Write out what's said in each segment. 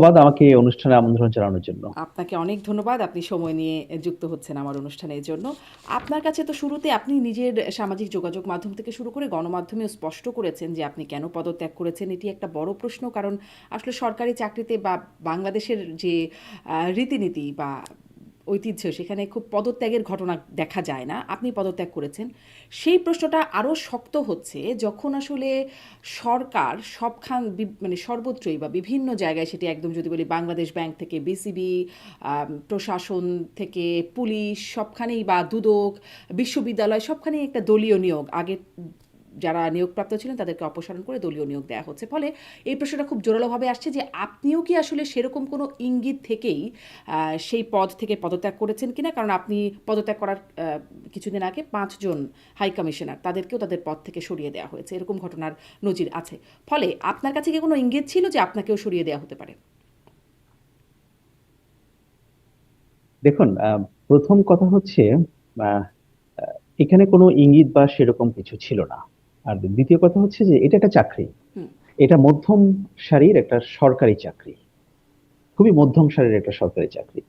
ধন্যবাদ আমাকে এই অনুষ্ঠানে আমন্ত্রণ জানানোর জন্য। আপনাকে অনেক ধন্যবাদ। আপনি সময় নিয়ে যুক্ত হচ্ছেন আমার অনুষ্ঠানের জন্য। আপনার কাছে তো শুরুতে আপনি নিজের সামাজিক যোগাযোগ মাধ্যম থেকে শুরু করে গণমাধ্যমেও স্পষ্ট করেছেন যে আপনি কেন পদত্যাগ করেছেন। এটি একটা বড় প্রশ্ন, কারণ আসলে সরকারি চাকরিতে বা বাংলাদেশের যে রীতিনীতি বা ঐতিহ্য, সেখানে খুব পদত্যাগের ঘটনা দেখা যায় না। আপনি পদত্যাগ করেছেন। সেই প্রশ্নটা আরও শক্ত হচ্ছে যখন আসলে সরকার সবখান মানে সর্বত্রই বা বিভিন্ন জায়গায়, সেটি একদম যদি বলি বাংলাদেশ ব্যাংক থেকে বিসিবি, প্রশাসন থেকে পুলিশ, সবখানেই বা দুদক, বিশ্ববিদ্যালয়, সবখানেই একটা দলীয় নিয়োগ। আগে যারা নিয়োগপ্রাপ্ত ছিলেন তাদেরকে অপসারণ করে দলীয় নিয়োগ দেওয়া হচ্ছে। ফলে এই প্রশ্নটা খুব জোরালোভাবে আসছে যে আপনিও কি আসলে সেরকম কোনো ইঙ্গিত থেকেই সেই পদ থেকে পদত্যাগ করেছেন কিনা, কারণ আপনি পদত্যাগ করার কিছুদিন আগে 5 জন হাই কমিশনার তাদেরকেও তাদের পদ থেকে সরিয়ে দেওয়া হয়েছে, এরকম ঘটনার নজির আছে। ফলে আপনার কাছে কি কোনো ইঙ্গিত ছিল যে আপনাকেও সরিয়ে দেওয়া হতে পারে? দেখুন, প্রথম কথা হচ্ছে আহ, আহ, এখানে কোনো ইঙ্গিত বা সেরকম কিছু ছিল না। আর দ্বিতীয় কথা হচ্ছে যে এটা একটা চাকরি। হুম। এটা মধ্যম সারির একটা সরকারি চাকরি। খুবই মধ্যম সারির একটা সরকারি চাকরি।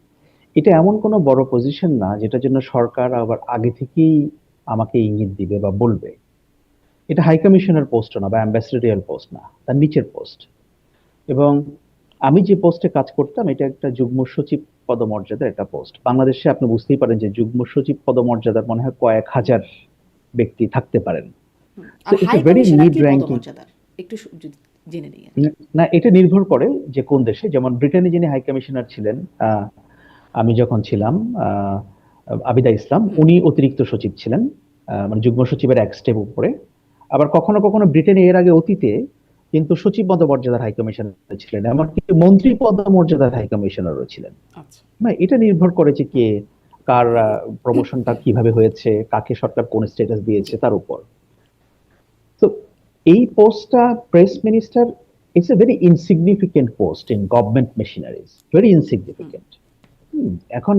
এটা এমন কোনো বড় পজিশন না যেটার জন্য সরকার আবার আগে থেকেই আমাকে ইঙ্গিত দিবে বা বলবে। এটা হাই কমিশনার পোস্ট না বা অ্যাম্বাসেডরিয়াল পোস্ট না, তার নিচের পোস্ট। এবং আমি যে পোস্টে কাজ করতাম এটা একটা যুগ্ম সচিব পদমর্যাদার একটা পোস্ট। বাংলাদেশে আপনি বুঝতেই পারেন যে যুগ্ম সচিব পদমর্যাদার মনে হয় কয়েক হাজার ব্যক্তি থাকতে পারেন। হুম। সো আর it's high a very commissioner mid কি র্যাঙ্কিং। পদমর্যাদার একটু যদি জেনে নিই আর কি। না, এটা নির্ভর করে যে কোন দেশে। যেমন ব্রিটেনে যিনি হাই কমিশনার ছিলেন, আমি যখন ছিলাম, আহ, আবিদা ইসলাম, হুম। উনি অতিরিক্ত সচিব ছিলেন, মানে যুগ্ম সচিবের এক স্টেপ উপরে। আবার কখনো কখনো ব্রিটেনে এর আগে অতীতে কিন্তু সচিব পদমর্যাদার হাই কমিশনার ছিলেন, এমনকি মন্ত্রী পদমর্যাদার হাই কমিশনারও ছিলেন। আচ্ছা। না, এটা নির্ভর করে যে কে, হুম। কার প্রমোশনটা কিভাবে হয়েছে, কাকে সরকার কোন স্ট্যাটাস দিয়েছে জি। তার উপর। তো এই পোস্টটা, press minister, it's a very insignificant post in government machineries, very hmm. Insignificant. এখন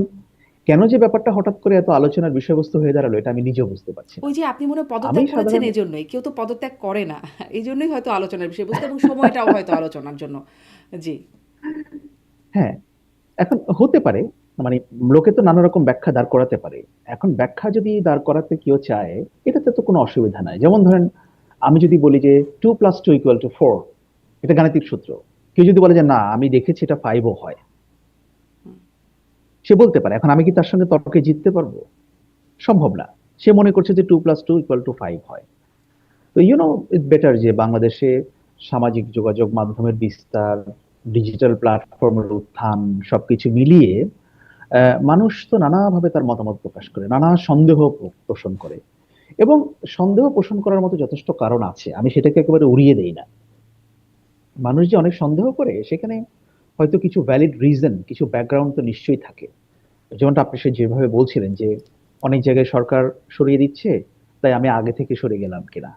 কেন যে ব্যাপারটা হঠাৎ করে এত আলোচনার বিষয়বস্তু হয়ে দাঁড়ালো এটা আমি নিজেও বুঝতে পারছি না। ওই যে আপনি মনে হয় আমি পদত্যাগ করেছেন সাধারণ, এজন্যই। কেউ তো পদত্যাগ করে না। এইজন্যই হয়তো আলোচনার বিষয়বস্তু এবং সময়টাও হয়তো আলোচনার জন্য। জি। হ্যাঁ, এখন হতে পারে, মানে লোকে তো নানা রকম ব্যাখ্যা দাঁড় করাতে পারে। এখন ব্যাখ্যা যদি দাঁড় করাতে কেউ চায়, এটাতে তো কোনো অসুবিধা নাই। যেমন ধরেন, আমি যদি বলি যে 2+2=4, এটা গাণিতিক সূত্র। কেউ যদি বলে যে না, আমি দেখেছি এটা 5ও হয়, হুম। সে বলতে পারে। এখন আমি কি তার সঙ্গে তর্কে জিততে পারবো? সম্ভব না। সে মনে করছে যে 2+2=5 হয়। তো ইটস বেটার যে বাংলাদেশে সামাজিক যোগাযোগ মাধ্যমের বিস্তার, ডিজিটাল প্ল্যাটফর্মের উত্থান, সবকিছু মিলিয়ে মানুষ তো নানাভাবে তার মতামত প্রকাশ করে, নানা সন্দেহ পোষণ করে। এবং সন্দেহ পোষণ করার মতো যথেষ্ট কারণ আছে, আমি সেটাকে একেবারে উড়িয়ে দেই না। মানুষ যে অনেক সন্দেহ করে, সেখানে হয়তো কিছু ভ্যালিড রিজন, কিছু ব্যাকগ্রাউন্ড তো নিশ্চয়ই থাকে। যেমনটা আপনি সে যেভাবে বলছিলেন যে অনেক জায়গায় সরকার সরিয়ে দিচ্ছে, তাই আমি আগে থেকে সরে গেলাম কিনা।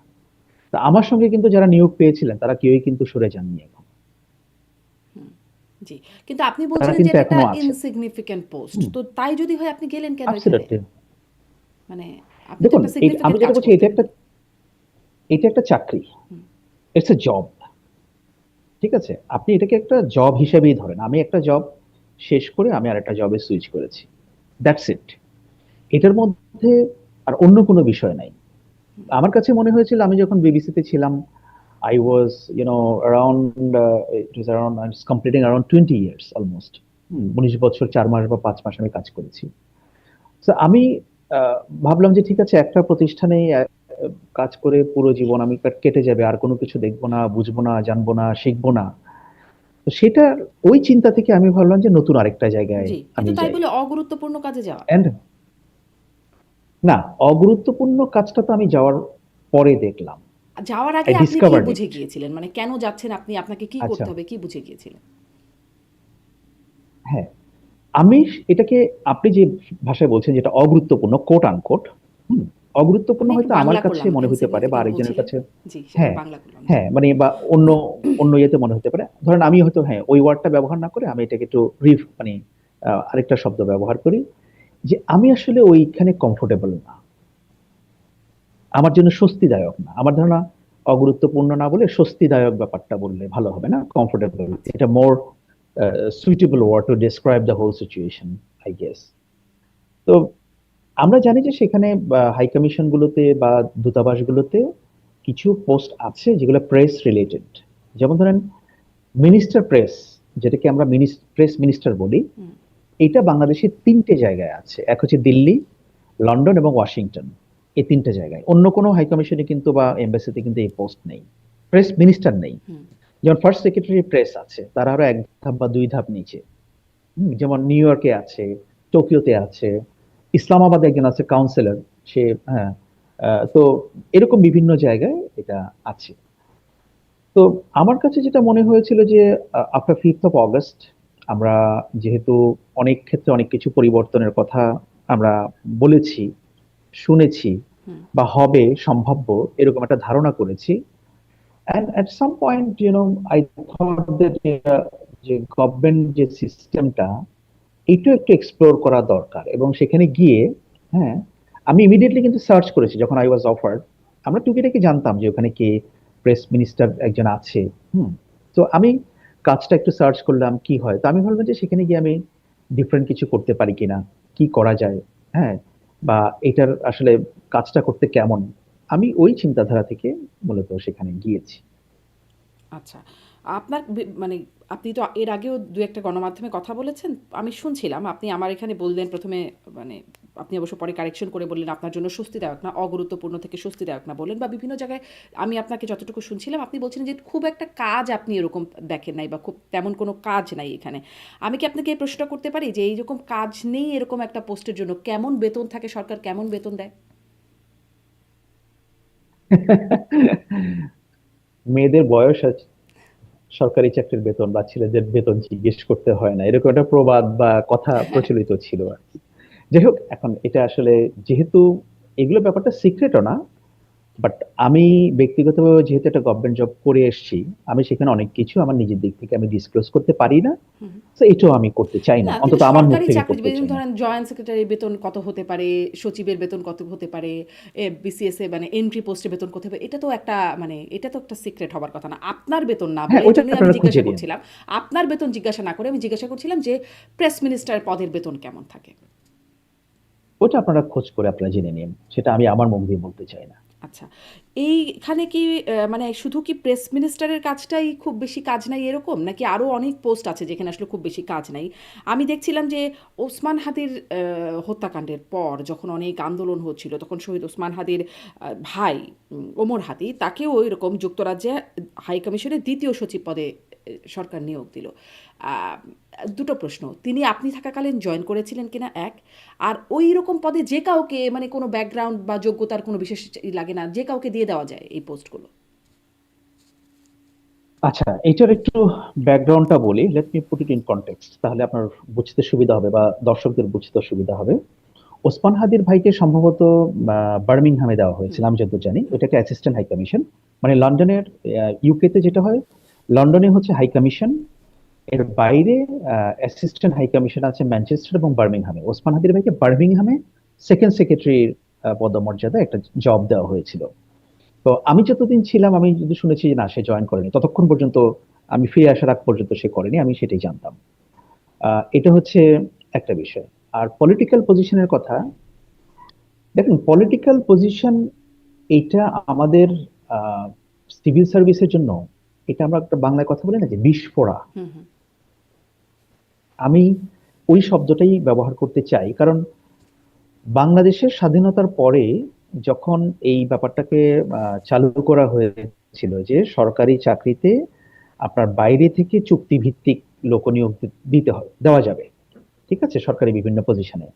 তা আমার সঙ্গে কিন্তু যারা নিয়োগ পেয়েছিলেন তারা কেউই কিন্তু সরে যাননি এখন। হুম। জি। কিন্তু আপনি তারা বলছিলেন যে কিন্তু এটা একটা এখনো আছেন। Insignificant post. হুম, তো তাই যদি হয় আপনি গেলেন কেন এখানে? অ্যাবসলিউটলি। মানে আপনি তো দেখুন, একটা আমি সিগনিফিক্যান্ট যেটা কাজ বলছি, এটা করতেন। একটা, এটা একটা চাকরি, হুম। It's A job. ঠিক আছে, আপনি এটাকে একটা জব হিসেবেই ধরেন। আমি একটা জব শেষ করে আমি আর একটা জবে সুইচ করেছি, দ্যাটস ইট। এটার মধ্যে আর অন্য কোনো বিষয় নাই। আমার কাছে মনে হয়েছিল আমি যখন বিবিসিতে ছিলাম, I was, around, it was around, I was completing around 20 years almost. 19 বছর 4 মাস বা 5 মাস আমি কাজ করেছি। তো আমি আহ, ভাবলাম যে ঠিক আছে, একটা প্রতিষ্ঠানে কাজ করে পুরো জীবন আমি কেটে যাবে, আর কোনো কিছু দেখবো না, বুঝবো না, জানবো না, শিখবো না। তো সেটা, ওই চিন্তা থেকে আমি ভাবলাম যে নতুন আরেকটা জায়গায় জি। আমি কিন্তু তাই যাই। বলে অগুরুত্বপূর্ণ কাজে যাওয়া? এন্ড না, অগুরুত্বপূর্ণ কাজটা তো আমি যাওয়ার পরে দেখলাম। যাওয়ার আই আগে আপনি কি ডিসকভার্ড বুঝে ইট। গিয়েছিলেন? মানে কেন যাচ্ছেন আপনি? আপনাকে কি আচ্ছা, করতে হবে? কি বুঝে গিয়েছিলেন? হ্যাঁ, আমি এটাকে, আপনি যে ভাষায় বলছেন যেটা অগুরুত্বপূর্ণ, কোট আনকোট, অগুরুত্বপূর্ণ আমি একটু হয়তো আমার বাংলা কাছে করলাম। মনে হতে পারে বা ইনসিগনিফিক্যান্ট আরেকজনের বলছিলেন। কাছে। জি, সেটার হ্যাঁ, বাংলা করলাম। জি। হ্যাঁ, মানে বা অন্য অন্য ইয়েতে মনে হতে পারে। ধরেন আমি হয়তো, হ্যাঁ, ওই ওয়ার্ডটা ব্যবহার না করে আমি এটাকে একটু মানে আরেকটা শব্দ ব্যবহার করি, যে আমি আসলে ওইখানে কমফোর্টেবল না, আমার জন্য স্বস্তিদায়ক না। আমার ধারণা অগুরুত্বপূর্ণ না বলে স্বস্তিদায়ক ব্যাপারটা বললে ভালো হবে, না কমফোর্টেবল, আচ্ছা। এটা more suitable word to describe the whole situation, I guess. তো আমরা জানি যে সেখানে হাই কমিশন গুলোতে বা দূতাবাসগুলোতে কিছু পোস্ট আছে যেগুলো প্রেস রিলেটেড। যেমন ধরেন মিনিস্টার প্রেস, যেটাকে আমরা প্রেস মিনিস্টার বলি, হুম, এটা বাংলাদেশের 3টে জায়গায় আছে। এক হচ্ছে দিল্লি, লন্ডন এবং ওয়াশিংটন। এই 3টে জায়গায় অন্য কোনো হাই কমিশনে কিন্তু বা এমবাসিতে কিন্তু এই পোস্ট নেই, প্রেস মিনিস্টার নেই। হুম, যেমন ফার্স্ট সেক্রেটারি প্রেস আছে, তার আরো এক ধাপ বা 2 ধাপ নিচে। যেমন নিউ ইয়র্কে আছে, টোকিওতে আছে, ইসলামাবাদে একজন আছে কাউন্সিলর, সে, হ্যাঁ। তো এরকম বিভিন্ন জায়গায় এটা আছে। তো আমার কাছে যেটা মনে হয়েছিল যে আফটার 5th অফ অগস্ট আমরা যেহেতু অনেক ক্ষেত্রে অনেক কিছু পরিবর্তনের কথা আমরা বলেছি, শুনেছি, হুম, বা হবে সম্ভাব্য এরকম একটা ধারণা করেছি। And at some point I thought that যে গভর্নমেন্ট যে সিস্টেমটা, এইটাও একটু এক্সপ্লোর করা দরকার। এবং সেখানে গিয়ে, হ্যাঁ, আমি ইমিডিয়েটলি কিন্তু সার্চ করেছি যখন আই ওয়াজ অফার্ড। আমরা টুকিটাকি জানতাম যে ওখানে কে প্রেস মিনিস্টার একজন আছে। হুম। তো আমি কাজটা একটু সার্চ করলাম কি হয়। তো আমি ভাবলাম যে সেখানে গিয়ে আমি ডিফারেন্ট কিছু করতে পারি কিনা, কি করা যায়, হ্যাঁ, বা এটার আসলে কাজটা করতে কেমন। আমি ওই চিন্তাধারা থেকে মূলত সেখানে গিয়েছি। আচ্ছা। আপনার মানে আপনি তো এর আগেও ২-১ টা গণমাধ্যমে কথা বলেছেন। আমি শুনছিলাম আপনি আমার এখানে বললেন ১ম এ মানে আপনি অবশ্য পরে কারেকশন করে বললেন আপনার জন্য স্বস্তিদায়ক না, অগুরুত্বপূর্ণ থেকে স্বস্তিদায়ক না বললেন বা বিভিন্ন জায়গায় আমি আপনাকে যতটুকু শুনছিলাম আপনি বলছিলেন যে খুব একটা কাজ আপনি এরকম দেখেন নাই বা খুব তেমন কোনো কাজ নাই এখানে। আমি কি আপনাকে এই প্রশ্নটা করতে পারি যে এইরকম কাজ নেই এরকম একটা পোস্টের জন্য কেমন বেতন থাকে, সরকার কেমন বেতন দেয়? মেয়েদের বয়স আছে, সরকারি চাকরির বেতন বা ছেলেদের বেতন জিজ্ঞেস করতে হয় না, এরকম একটা প্রবাদ বা কথা হ্যাঁ, প্রচলিত ছিল আর কি। যাই হোক, এখন এটা আসলে যেহেতু এগুলো ব্যাপারটা সিক্রেটও না, বাট আমি ব্যক্তিগতভাবে যেহেতু একটা গভর্নমেন্ট জব করে এসেছি, আমি সেখানে অনেক কিছু আমার নিজের দিক থেকে আমি ডিসক্লোজ করতে পারি না। হুম। তো এটাও আমি করতে চাই না, না, কিন্তু অন্তত আমার মুখ সরকারি থেকে করতে চাকরিজীবী যেমন চাই না। ধরেন জয়েন্ট সেক্রেটারির বেতন কত হতে পারে, সচিবের বেতন কত হতে পারে, বিসিএস এ মানে এন্ট্রি পোস্টে বেতন কত হবে, এটা তো একটা মানে এটা তো একটা সিক্রেট হবার কথা না। আপনার বেতন না হ্যাঁ, বলে ওইটা এজন্যই আমি আপনারা খুঁজে জিজ্ঞাসা নিন। করছিলাম। আপনার বেতন জিজ্ঞাসা না করে আমি জিজ্ঞাসা করছিলাম যে প্রেস মিনিস্টার পদের বেতন কেমন থাকে? ওটা আপনারা খোঁজ করে আপনারা জেনে নিন, সেটা আমি আমার মুখ দিয়ে বলতে চাই না। আচ্ছা। এইখানে কি মানে শুধু কি প্রেস মিনিস্টারের কাজটাই খুব বেশি কাজ নাই এরকম? নাকি আরো অনেক পোস্ট আছে যেখানে আসলে খুব বেশি কাজ নাই? আমি দেখছিলাম যে ওসমান হাদির হত্যাকাণ্ডের পর যখন অনেক আন্দোলন হচ্ছিল, তখন শহীদ ওসমান হাদির ভাই ওমর হাদি তাকেও ওইরকম যুক্তরাজ্যে হাই কমিশনের ২য় সচিব পদে সরকার নিয়োগ দিল। আ ২ টো প্রশ্ন। তিনি আপনি থাকাকালীন জয়েন করেছিলেন কিনা ১, আর ওই রকম পদে যে কাউকে মানে কোনো ব্যাকগ্রাউন্ড বা যোগ্যতার কোনো বিশেষ লাগে না, যে কাউকে দিয়ে দেওয়া যায় এই পোস্টগুলো। আচ্ছা, এটার একটু ব্যাকগ্রাউন্ডটা বলি, let me put it in context, তাহলে আপনার বুঝতে সুবিধা হবে বা দর্শকদের বুঝতে সুবিধা হবে। ওসমান হাদির ভাইকে সম্ভবত বার্মিংহামে দেওয়া হয়েছিল, হুম, আমি যতদূর জানি। হুম, ওটা একটা অ্যাসিস্ট্যান্ট হাই কমিশন। মানে লন্ডনের, ইউকে তে যেটা হয়, লন্ডনে হচ্ছে হাই কমিশন, এর বাইরে অ্যাসিস্ট্যান্ট হাই কমিশন আছে ম্যানচেস্টার এবং বার্মিংহামে। ওসমান হাদির ভাইকে বার্মিংহামে সেকেন্ড সেক্রেটারির পদমর্যাদা একটা জব দেওয়া হয়েছিল। তো আমি যতদিন ছিলাম, আমি যদি শুনেছি যে না, সে জয়েন করেনি, ততক্ষণ পর্যন্ত, আমি ফিরে আসার আগ পর্যন্ত সে করেনি, আমি সেটাই জানতাম। এটা হচ্ছে একটা বিষয়। আর পলিটিক্যাল পজিশনের কথা, দেখুন, পলিটিক্যাল পজিশন এটা আমাদের সিভিল সার্ভিসের জন্য, এটা আমরা একটা বাংলায় কথা বলি না যে বিস্ফোরা, হুম, হুম, আমি ওই শব্দটাই ব্যবহার করতে চাই। কারণ বাংলাদেশের স্বাধীনতার পরে যখন এই ব্যাপারটাকে চালু করা হয়েছিল যে সরকারি চাকরিতে আপনার বাইরে থেকে চুক্তিভিত্তিক লোকনিয়োগ দিতে হয়, দেওয়া যাবে, ঠিক আছে, সরকারি বিভিন্ন পজিশনে।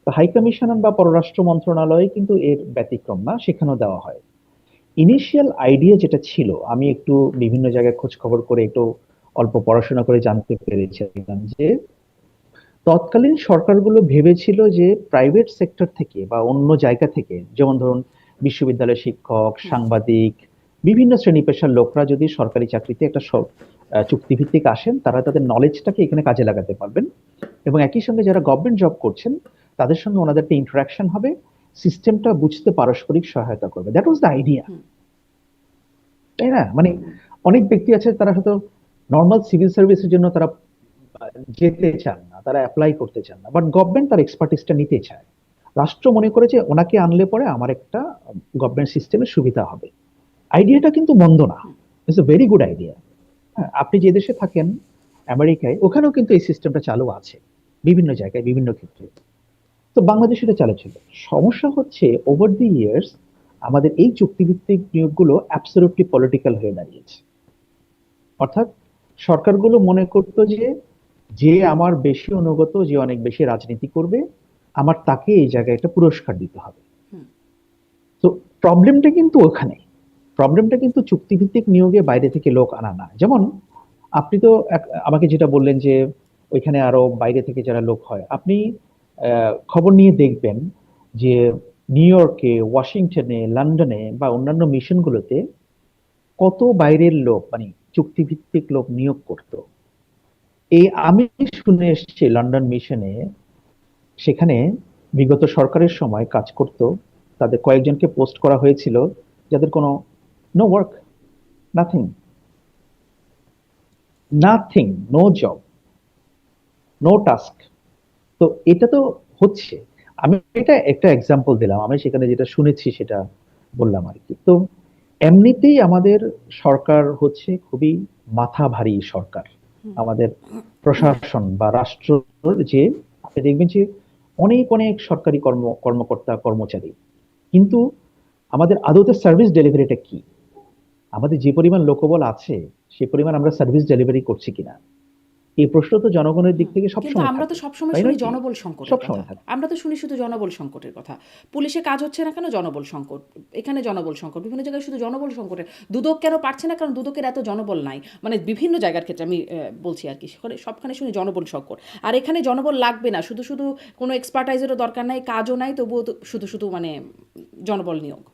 তো হাই কমিশন বা পররাষ্ট্র মন্ত্রণালয় কিন্তু এর ব্যতিক্রম না, সেখানেও দেওয়া হয়। ইনিশিয়াল আইডিয়া যেটা ছিল, আমি একটু বিভিন্ন জায়গায় খোঁজ খবর করে একটু অল্প পড়াশোনা করে জানতে পেরেছিলাম যে তৎকালীন সরকারগুলো ভেবেছিল যে প্রাইভেট সেক্টর থেকে বা অন্য জায়গা থেকে, যেমন ধরুন বিশ্ববিদ্যালয়ের শিক্ষক, হুম, সাংবাদিক, বিভিন্ন শ্রেণী পেশার লোকরা যদি সরকারি চাকরিতে একটা চুক্তিভিত্তিক আসেন, তারা তাদের নলেজটাকে এখানে কাজে লাগাতে পারবেন। এবং একই সঙ্গে যারা গভর্নমেন্ট জব করছেন, তাদের সঙ্গে ওনাদের একটা ইন্টারাকশন হবে, সিস্টেমটা বুঝতে পারস্পরিক সহায়তা করবে। দ্যাট ওয়াজ দ্য আইডিয়া, হুম, তাই না? মানে অনেক ব্যক্তি আছে, তারা হয়তো নর্মাল সিভিল সার্ভিসের জন্য তারা যেতে চান না, তারা অ্যাপ্লাই করতে চান না, বাট গভর্নমেন্ট তার এক্সপার্টিসটা নিতে চায়। রাষ্ট্র মনে করে যে ওনাকে আনলে পরে আমার একটা গভর্নমেন্ট সিস্টেমের সুবিধা হবে। আইডিয়াটা কিন্তু মন্দ না, hmm, it's a very good idea. হ্যাঁ, আপনি যে দেশে থাকেন, আমেরিকায়, ওখানেও কিন্তু এই সিস্টেমটা চালু আছে বিভিন্ন জায়গায় বিভিন্ন ক্ষেত্রে। তো বাংলাদেশে এটা চালু ছিল। সমস্যা হচ্ছে ওভার দি ইয়ার্স আমাদের এই চুক্তিভিত্তিক নিয়োগগুলো অ্যাবসলিউটলি পলিটিক্যাল হয়ে দাঁড়িয়েছে। অর্থাৎ সরকারগুলো মনে করতো যে যে আমার বেশি অনুগত, যে অনেক বেশি রাজনীতি করবে, আমার তাকে এই জায়গায় একটা পুরস্কার দিতে হবে। হুম, তো প্রবলেমটা কিন্তু ওখানে, প্রবলেমটা কিন্তু চুক্তিভিত্তিক নিয়োগে বাইরে থেকে লোক আনা না। যেমন আপনি তো আমাকে যেটা বললেন যে ওইখানে আরো বাইরে থেকে যারা লোক হয়, আপনি খবর নিয়ে দেখবেন যে নিউ ইয়র্কে, ওয়াশিংটনে, লন্ডনে বা অন্যান্য মিশনগুলোতে কত বাইরের লোক, মানে চুক্তিভিত্তিক লোক নিয়োগ করতো। এই আমি শুনে এসেছি লন্ডন মিশনে, সেখানে বিগত সরকারের সময় কাজ করত, তাদের কয়েকজনকে পোস্ট করা হয়েছিল যাদের কোনো no work, nothing, nothing, no job, no task. তো এটা তো হচ্ছে, আমি এটা একটা এক্সাম্পল দিলাম, আমি সেখানে যেটা শুনেছি সেটা বললাম আর কি। তো এমনিতেই আমাদের সরকার হচ্ছে খুবই মাথা ভারী সরকার। হুম, আমাদের প্রশাসন বা রাষ্ট্র, যে আপনি দেখবেন যে অনেক অনেক সরকারি কর্মকর্তা কর্মচারী, কিন্তু আমাদের আদতে সার্ভিস ডেলিভারিটা কি? আমাদের যে পরিমাণ লোকবল আছে সে পরিমাণ আমরা সার্ভিস ডেলিভারি করছি কিনা, এই প্রশ্ন তো জনগণের দিক হুম। থেকে কিন্তু সবসময় আমরা তো থাকে, সবসময় তাই শুনি নয় কি? জনবল সংকটের কথা। সবসময় থাকে। আমরা তো শুনি শুধু জনবল সংকটের কথা। পুলিশে কাজ হচ্ছে না কেন? জনবল সংকট। এখানে জনবল সংকট। বিভিন্ন জায়গায় শুধু জনবল সংকটের। দুদক কেন পারছে না? কারণ দুদকের এত জনবল নাই। মানে বিভিন্ন জায়গার ক্ষেত্রে আমি বলছি আরকি। সেখানে সবখানে শুনি জনবল সংকট। আর এখানে জনবল লাগবে না। শুধু, শুধু কোনো এক্সপার্টাইজেরও দরকার নাই, কাজও নাই, তবুও তো শুধু, শুধু মানে জনবল নিয়োগ।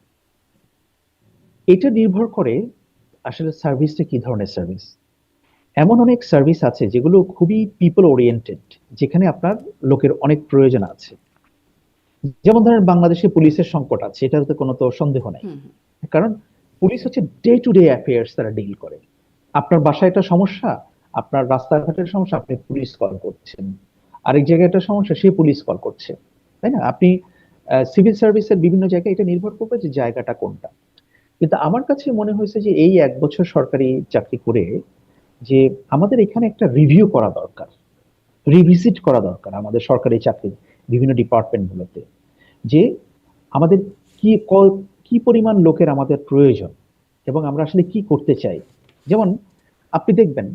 এটা নির্ভর করে আসলে সার্ভিসটা কি ধরনের সার্ভিস। এমন অনেক সার্ভিস আছে যেগুলো খুবই পিপল ওরিয়েন্টেড, যেখানে আপনার লোকের অনেক প্রয়োজন আছে। যেমন ধরেন বাংলাদেশে পুলিশের সংকট আছে, এটাতে কোনো তো সন্দেহ নাই। হুম, হুম, কারণ পুলিশ হচ্ছে ডে টু ডে অ্যাফেয়ার্স, তারা ডিল করে। আপনার বাসায় একটা সমস্যা, আপনার রাস্তাঘাটের সমস্যা, আপনি পুলিশ কল করছেন। আরেক জায়গায় একটা সমস্যা, সে পুলিশ কল করছে, তাই না? আপনি সিভিল সার্ভিসের বিভিন্ন জায়গায় এটা নির্ভর করবে যে জায়গাটা কোনটা। কিন্তু আমার কাছে মনে হয়েছে যে এই 1 বছর সরকারি চাকরি করে যে আমাদের এখানে একটা রিভিউ করা দরকার, রিভিজিট করা দরকার আমাদের সরকারি চাকরির বিভিন্ন ডিপার্টমেন্ট গুলোতে, যে আমাদের কি পরিমাণ লোকের আমাদের প্রয়োজন এবং আমরা আসলে কি করতে চাই। যেমন আপনি দেখবেন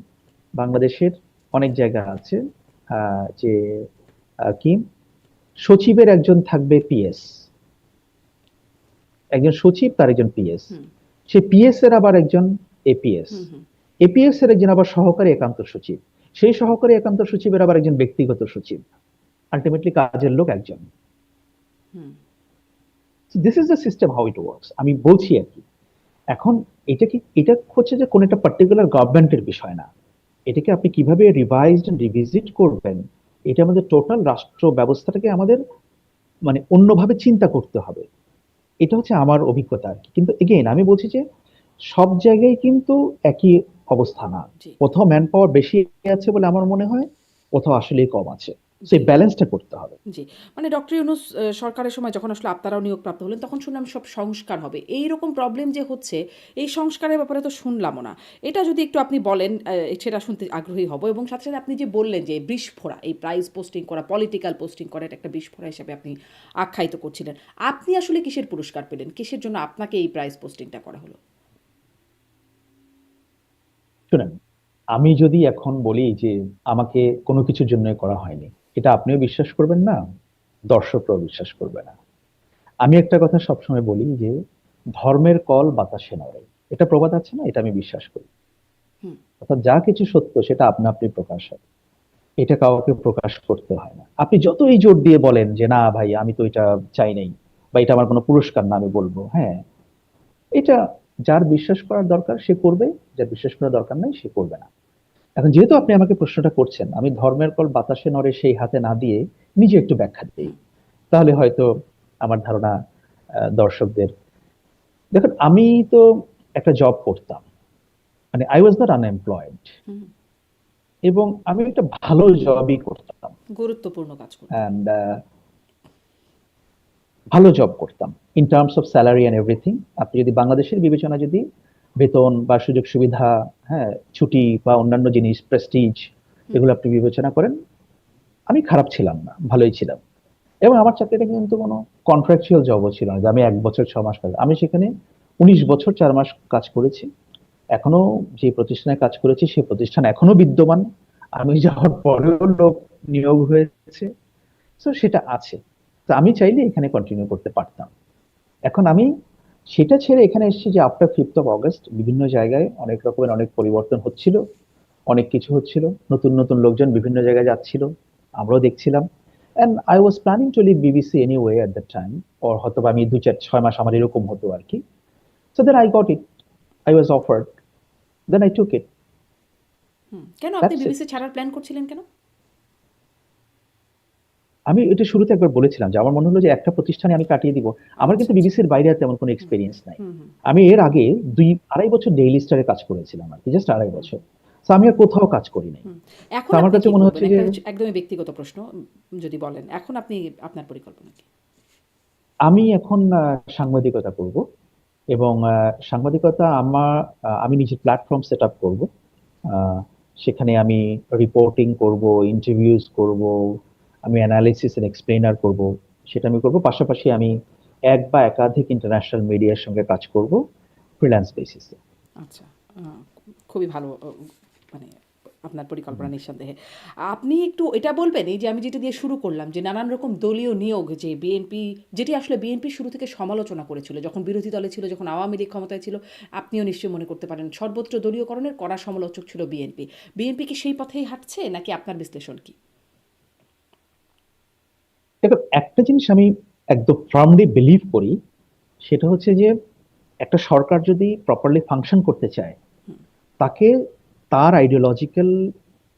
বাংলাদেশের অনেক জায়গা আছে যে কি সচিবের একজন থাকবে পিএস, একজন সচিব তার একজন পিএস, হুম, সে পিএস এর আবার একজন এপিএস, হুম, হুম, এপিএস এর একজন আবার সহকারী একান্ত সচিব, সেই সহকারী একান্ত সচিবের আবার একজন ব্যক্তিগত সচিব, আলটিমেটলি কাজের লোক একজন। Hmm. This is the system how it works, আমি বলছি আর কি। এখন এটা হচ্ছে যে কোন একটা পার্টিকুলার গভর্নমেন্টের বিষয় না, এটাকে আপনি কিভাবে রিভাইজড এন্ড রিভিজিট করবেন, এটা আমাদের টোটাল রাষ্ট্র ব্যবস্থাটাকে আমাদের মানে অন্যভাবে চিন্তা করতে হবে। এটা হচ্ছে আমার অভিজ্ঞতা আর কি। কিন্তু এগেইন আমি বলছি যে সব জায়গায় কিন্তু একই অবস্থা না। জি, কোথাও ম্যান পাওয়ার বেশি আছে বলে আমার মনে হয়, কোথাও আসলেই কম আছে। জি। সেই ব্যালেন্সটা করতে হবে। জি। মানে ডক্টর ইউনূস সরকারের সময় যখন আসলে আপনারাও নিয়োগপ্রাপ্ত হলেন, তখন শুনলাম সব সংস্কার হবে। এইরকম প্রবলেম যে হচ্ছে, এই সংস্কারের ব্যাপারে তো শুনলামও না। এটা যদি একটু আপনি বলেন, সেটা শুনতে আগ্রহী হব। এবং সাথে, সাথে আপনি যে বললেন যে বিস্ফোরা, এই প্রাইজ পোস্টিং করা, পলিটিক্যাল পোস্টিং করা, এটা একটা বিস্ফোরা হিসেবে আপনি আখ্যায়িত করছিলেন। আপনি আসলে কিসের পুরস্কার পেলেন? কিসের জন্য আপনাকে এই প্রাইজ পোস্টিংটা করা হলো? শুনেন, আমি যদি এখন বলি যে আমাকে কোনো কিছুর জন্য করা হয়নি, এটা আপনিও বিশ্বাস করবেন না, দর্শকরাও বিশ্বাস করবে না। আমি একটা কথা সবসময় বলি যে ধর্মের কল বাতাসে নড়ে, এটা প্রবাদ আছে না, এটা আমি বিশ্বাস করি। হুম, অর্থাৎ যা কিছু সত্য সেটা আপনা আপনি প্রকাশ হয়, এটা কাউকে প্রকাশ করতে হয় না। আপনি যতই জোর দিয়ে বলেন যে না ভাই আমি তো এটা চাই নাই, বা এটা আমার কোনো পুরস্কার না, আমি বলবো হ্যাঁ, এটা যার বিশ্বাস করার দরকার সে করবে, যার বিশ্বাস করার দরকার নাই সে করবে না। এখন যেহেতু আপনি আমাকে প্রশ্নটা করছেন, আমি ধর্মের কল বাতাসে নড়ে সেই হাতে না দিয়ে নিজে একটু ব্যাখ্যা দিই, হুম, তাহলে হয়তো আমার ধারণা দর্শকদের, দেখুন আমি তো একটা জব করতাম, মানে আই ওয়াজ নট আনএমপ্লয়েড। হুম, এবং আমি একটা ভালো জবই করতাম, গুরুত্বপূর্ণ কাজ করতেন। অ্যান্ড ভালো জব করতাম in terms of salary and everything. আপনি যদি বাংলাদেশের বিবেচনা যদি বেতন বা সুযোগ সুবিধা, হ্যাঁ, ছুটি বা অন্যান্য জিনিস, প্রেস্টিজ, হুম এগুলো আপনি বিবেচনা করেন, আমি খারাপ ছিলাম না, ভালোই ছিলাম। এবং আমার চাকরিটা কিন্তু কোনো কন্ট্রাকচুয়াল জবও ছিল না যে আমি 1 বছর 6 মাস কাজ, আমি সেখানে 19 বছর 4 মাস কাজ করেছি। এখনো যে প্রতিষ্ঠানে কাজ করেছি সেই প্রতিষ্ঠান এখনো বিদ্যমান, আমি যাওয়ার পরেও লোক নিয়োগ হয়েছে। তো সেটা আছে। তো আমি চাইলে এখানে কন্টিনিউ করতে পারতাম। এখন আমি সেটা ছেড়ে এখানে এসেছি যে আফটার 5th অফ অগাস্ট বিভিন্ন জায়গায় অনেক রকমের অনেক পরিবর্তন হচ্ছিল, অনেক কিছু হচ্ছিল, নতুন নতুন লোকজন বিভিন্ন জায়গায় যাচ্ছিল, আমরাও দেখছিলাম। And I was planning to leave BBC anyway at that time, or হয়তো বা আমি 2 4 6 মাস আমার এরকম হতো আর কি। So then I got it, I was offered, then I took it, hmm কেন আপনি দ্যাটস ইট। বিবিসি ছাড়ার প্ল্যান করছিলেন কেন? আমি এটা শুরুতে একবার বলেছিলাম যে আমার মনে হলো যে একটা প্রতিষ্ঠানে আমি কাটিয়ে দিব। আমার আচ্ছা কিন্তু আচ্ছা। বিবিসির বাইরে আর তেমন কোনো হুম এক্সপিরিয়েন্স নাই। হুম হুম আমি এর আগে 2 2.5 বছর ডেইলি স্টারে কাজ করেছিলাম আর কি, জাস্ট আড়াই হুম বছর। তো আমি আর কোথাও কাজ করি নাই। হুম। তো এখন আমার আপনি কাছে কি মনে করবেন? হচ্ছে যে একটা একদমই ব্যক্তিগত প্রশ্ন, যদি বলেন এখন আপনি আপনার পরিকল্পনা কি? আমি এখন সাংবাদিকতা করব। এবং সাংবাদিকতা আমি নিজের প্ল্যাটফর্ম সেট আপ করবো। সেখানে আমি রিপোর্টিং করব, ইন্টারভিউজ করব, আমি অ্যানালিসিস এন্ড এক্সপ্লেনার করব, সেটা আমি করব। পাশাপাশি আমি এক বা একাধিক ইন্টারন্যাশনাল মিডিয়ার সঙ্গে কাজ করব ফ্রিল্যান্স বেসিসে। আচ্ছা, আ খুবই ভালো মানে আপনার পরিকল্পনা নিঃসন্দেহে। আপনি একটু এটা বলবেন, এই যে আমি যেটা দিয়ে শুরু করলাম যে নানান রকম দলীয় নিয়োগ, যে বিএনপি, যেটি আসলে বিএনপি শুরু থেকে সমালোচনা করেছিল। যখন বিরোধী দলে ছিল, যখন আওয়ামী লীগ ক্ষমতায় ছিল, আপনিও নিশ্চয়ই মনে করতে পারেন সর্বত্র দলীয়করণের কড়া সমালোচক ছিল বিএনপি। বিএনপি কি সেই পথেই হাঁটছে নাকি আপনার বিশ্লেষণ কি? দেখুন, একটা জিনিস আমি একদম ফার্মলি বিলিভ করি, সেটা হচ্ছে যে একটা সরকার যদি প্রপারলি ফাংশন করতে চায়, হুম, তাকে তার আইডিওলজিক্যাল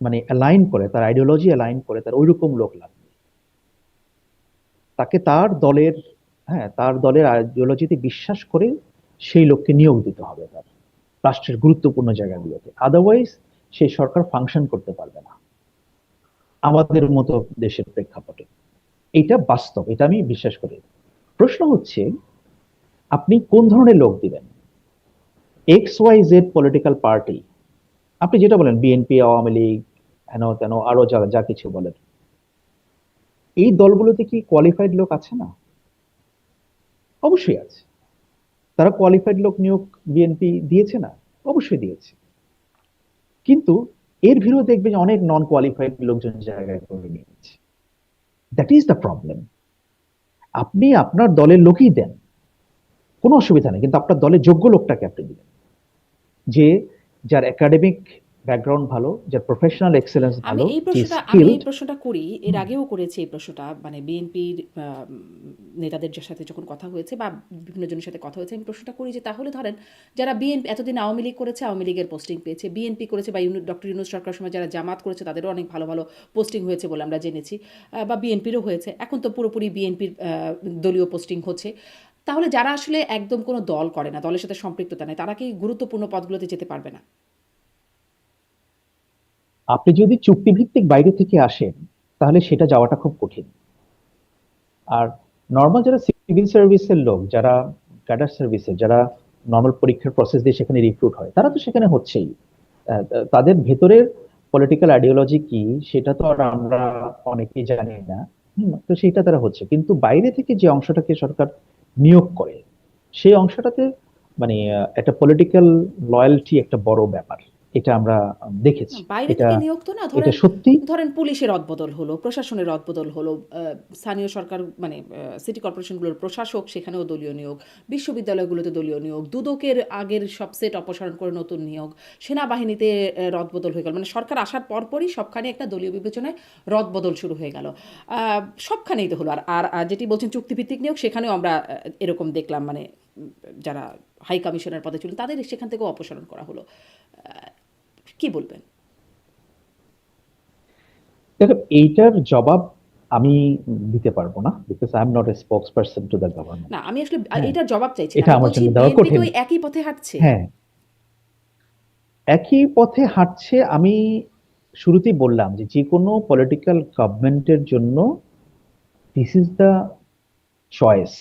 মানে অ্যালাইন করে, তার আইডিওলজি অ্যালাইন করে তার ওইরকম লোক লাগবে। তাকে তার দলের, হ্যাঁ, তার দলের আইডিওলজিতে বিশ্বাস করে সেই লোককে নিয়োগ দিতে হবে তার রাষ্ট্রের গুরুত্বপূর্ণ জায়গাগুলোতে। আদারওয়াইজ সেই সরকার ফাংশন করতে পারবে না আমাদের মতো দেশের প্রেক্ষাপটে। এটা বাস্তব, এটা আমি বিশ্বাস করি। প্রশ্ন হচ্ছে আপনি কোন ধরনের লোক দিবেন। XYZ পলিটিক্যাল পার্টি, আপনি যেটা বলেন বিএনপি, আওয়ামী লীগ, হেন তেন আরো যা যা কিছু বলেন, এই দলগুলোতে কি কোয়ালিফাইড লোক আছে না? অবশ্যই আছে। তারা কোয়ালিফাইড লোক নিয়োগ বিএনপি দিয়েছে না? অবশ্যই দিয়েছে। কিন্তু এর ভিড়ও দেখবে যে অনেক নন কোয়ালিফাইড লোকজন জায়গায় করে নিয়েছে। That is the problem. আপনি আপনার দলের লোকই দেন, কোনো অসুবিধা নেই, কিন্তু আপনার দলের যোগ্য লোকটাকে আপনি দিবেন, যে যার একাডেমিক ব্যাকগ্রাউন্ড ভালো, যার প্রফেশনাল এক্সেলেন্স ভালো, যে আমি স্কিলড। এই প্রশ্নটা করি, এর আগেও করেছি এই প্রশ্নটা, মানে বিএনপির নেতাদের সাথে যখন কথা হয়েছে বা বিভিন্ন জনের সাথে কথা হয়েছে, আমি প্রশ্নটা করি যে তাহলে ধরেন যারা বিএনপি এতদিন আওয়ামী লীগ করেছে, আওয়ামী লীগের পোস্টিং পেয়েছে, বিএনপি করেছে বা ডক্টর ইউনূস সরকার সময় যারা জামাত করেছে তাদেরও অনেক ভালো ভালো পোস্টিং হয়েছে বলে আমরা জেনেছি, বা বিএনপিরও হয়েছে, এখন তো পুরোপুরি বিএনপির দলীয় পোস্টিং হচ্ছে। তাহলে যারা আসলে একদম কোনো দল করে না, দলের সাথে সম্পৃক্ততা নেই, তারা কি গুরুত্বপূর্ণ পদগুলোতে যেতে পারবে না? আপনি যদি চুক্তিভিত্তিক বাইরে থেকে আসেন, তাহলে সেটা যাওয়াটা খুব কঠিন। আর নর্মাল যারা সিভিল সার্ভিসের লোক, যারা ক্যাডার সার্ভিসের, যারা নর্মাল পরীক্ষার প্রসেস দিয়ে সেখানে রিক্রুট হয়, তারা তো সেখানে হচ্ছেই। তাদের ভেতরের পলিটিক্যাল আইডিওলজি কি সেটা তো আর আমরা অনেকেই জানি না। তো সেটা তারা হচ্ছে, কিন্তু বাইরে থেকে যে অংশটাকে সরকার নিয়োগ করে, সেই অংশটাতে মানে একটা পলিটিক্যাল লয়্যালটি একটা বড় ব্যাপার। এটা আমরা না, দেখেছি। বাইরে এটা থেকে নিয়োগ তো না, এটা ধরেন সত্যি। পুলিশের রদবদল হলো, প্রশাসনের রদবদল হলো, স্থানীয় সরকার মানে সিটি কর্পোরেশনগুলোর প্রশাসক, সেখানেও দলীয় নিয়োগ, বিশ্ববিদ্যালয়গুলোতে দলীয় নিয়োগ, দুদকের আগের সব সেট অপসারণ করে নতুন নিয়োগ, সেনাবাহিনীতে রদবদল হয়ে গেল, মানে সরকার আসার পরপরই সবখানে একটা দলীয় বিবেচনায় রদবদল শুরু হয়ে গেল। সবখানেই তো হলো। আর আর আর যেটি বলছেন চুক্তিভিত্তিক নিয়োগ, সেখানেও আমরা এরকম দেখলাম, মানে যারা হাই কমিশনের পদে ছিলেন তাদের সেখান থেকেও অপসারণ করা হলো। কি বলবেন? দেখো, এইটার জবাব আমি দিতে পারবো না, because I am not a spokes person to the না, গভর্নমেন্ট। আমি আসলে হ্যাঁ, এটার জবাব চাইছি না। এটা আমি আমার বলছি জন্য দেওয়া বিএনপি কি কঠিন। ওই একই পথে হাঁটছে? হ্যাঁ, একই পথে হাঁটছে। আমি শুরুতেই বললাম যে যে কোনো পলিটিক্যাল গভর্নমেন্টের জন্য দিস ইজ দ্য চয়েস,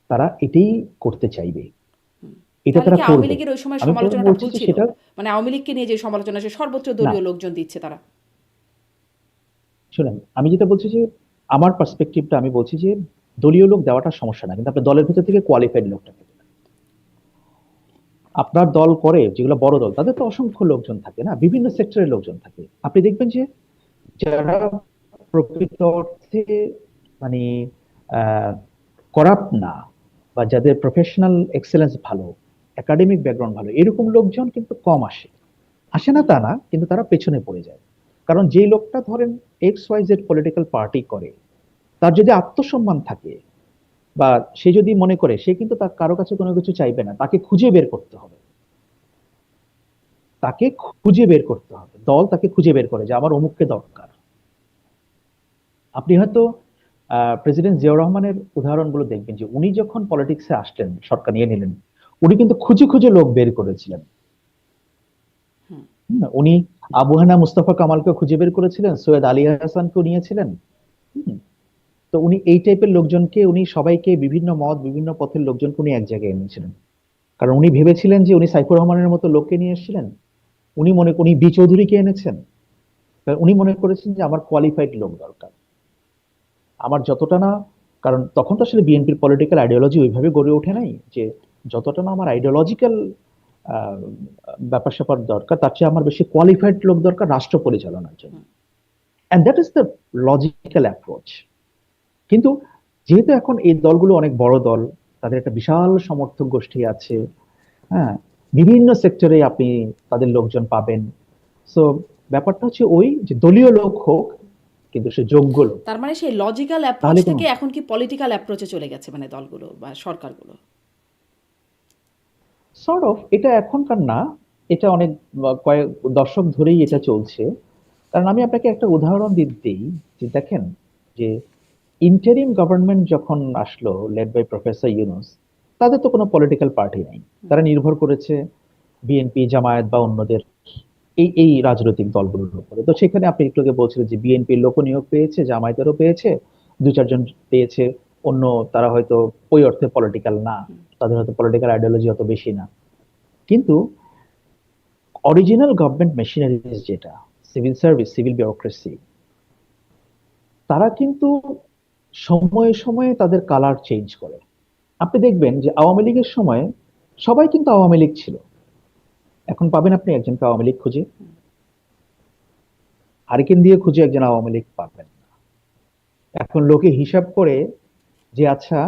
তারা এটাই করতে চাইবে, হুম। এটা তাহলে তারা কি আওয়ামী করবে। লীগের ওই সময় আমি বরং সমালোচনাটা বলছি ভুল যে ছিল? সেটা মানে আওয়ামী লীগকে নিয়ে যে সমালোচনা সে সর্বোচ্চ না, দলীয় লোকজন দিচ্ছে তারা। শুনেন আমি যেটা বলছি যে আমার পার্সপেক্টিভটা আমি বলছি যে দলীয় লোক দেওয়াটা সমস্যা না, কিন্তু আপনার দলের ভিতর থেকে কোয়ালিফাইড লোকটা পেতে হবে। আপনার দল করে যেগুলো বড় দল, তাদের তো অসংখ্য লোকজন থাকে না, বিভিন্ন সেক্টরের লোকজন থাকে। আপনি দেখবেন যে যারা প্রকৃত অর্থে মানে করাপ্ট না, বা যাদের প্রফেশনাল এক্সেলেন্স ভালো, একাডেমিক ব্যাকগ্রাউন্ড ভালো, এরকম লোকজন কিন্তু কম আসে। আসে না হুম, তা না, কিন্তু তারা পেছনে পড়ে যায়। কারণ যেই লোকটা ধরেন X Y Z political party করে, তার যদি আত্মসম্মান থাকে, বা সে যদি মনে করে সে কিন্তু তার কারো কাছে কোনো কিছু চাইবে না, তাকে খুঁজে বের করতে হবে, তাকে খুঁজে বের করতে হবে, দল তাকে খুঁজে বের করে যে আমার অমুককে দরকার। আপনি হয়তো প্রেসিডেন্ট জিয়াউর রহমানের উদাহরণগুলো দেখবেন যে উনি যখন পলিটিক্সে আসলেন, সরকার নিয়ে নিলেন, উনি কিন্তু খুঁজে খুঁজে লোক বের করেছিলেন। হুম। উনি আবু হানা মুস্তফা কামালকে খুঁজে বের করেছিলেন, সৈয়দ আলী হাসানকে নিয়েছিলেন। হুম, তো উনি এই টাইপের লোকজনকে, উনি সবাইকে বিভিন্ন মত বিভিন্ন পথের লোকজনকে উনি এক জায়গায় এনেছিলেন। কারণ উনি ভেবেছিলেন যে উনি সাইফুর রহমানের মতো লোককে নিয়ে এসেছিলেন। উনি বি চৌধুরীকে এনেছেন, কারণ উনি মনে করেছেন যে আমার কোয়ালিফাইড লোক দরকার। আমার যতটা না, কারণ তখন তো আসলে বিএনপির পলিটিক্যাল আইডিওলজি ওইভাবে গড়ে ওঠে নাই যে যতটা না আমার আইডিওলজিক্যাল ব্যাপার স্যাপার দরকার, তার চেয়ে আমার বেশি কোয়ালিফাইড লোক দরকার রাষ্ট্র পরিচালনার জন্য। Hmm. And that is the logical approach. কিন্তু যেহেতু এখন এই দলগুলো অনেক বড় দল, তাদের একটা বিশাল সমর্থক গোষ্ঠী আছে, হ্যাঁ, বিভিন্ন সেক্টরে আপনি তাদের লোকজন পাবেন। সো ব্যাপারটা হচ্ছে ওই যে দলীয় লোক হোক, কিন্তু সে যোগ্য লোক তার হোক, মানে সেই লজিক্যাল অ্যাপ্রোচ তাহলে কোনো থেকে এখন কি পলিটিক্যাল অ্যাপ্রোচে চলে গেছে মানে দলগুলো বা সরকারগুলো? সর্ট অফ এটা এখনকার না, এটা অনেক কয়েক দশক ধরেই জি। এটা চলছে। কারণ আমি আপনাকে একটা উদাহরণ দিই যে দেখেন যে ইন্টারিম গভর্নমেন্ট যখন আসলো লেড বাই প্রফেসর ইউনূস, তাদের তো কোনো পলিটিক্যাল পার্টি নাই, হুম, তারা নির্ভর করেছে বিএনপি জামায়াত বা অন্যদের এই এই রাজনৈতিক দলগুলোর উপরে। তো সেখানে আপনি একটু আগে বলছিলেন যে বিএনপির লোক নিয়োগ পেয়েছে, জামায়াতেরও পেয়েছে, দু চারজন পেয়েছে অন্য, তারা হয়তো ওই অর্থে পলিটিক্যাল না, হুম। তাদের হয়তো পলিটিক্যাল আইডিওলজি অত বেশি না। কিন্তু অরিজিনাল গভর্নমেন্ট মেশিনারিজ যেটা সিভিল সার্ভিস, সিভিল বিউরোক্রেসি, তারা কিন্তু সময়ে সময়ে তাদের কালার চেঞ্জ করে। আপনি দেখবেন যে আওয়ামী লীগের সময় সবাই কিন্তু আওয়ামী লীগ ছিল, এখন পাবেন আপনি একজনকে আওয়ামী লীগ খুঁজে, হারিকেন দিয়ে খুঁজে একজন আওয়ামী লীগ পাবেন না। এখন লোকে হিসাব করে যে আচ্ছা,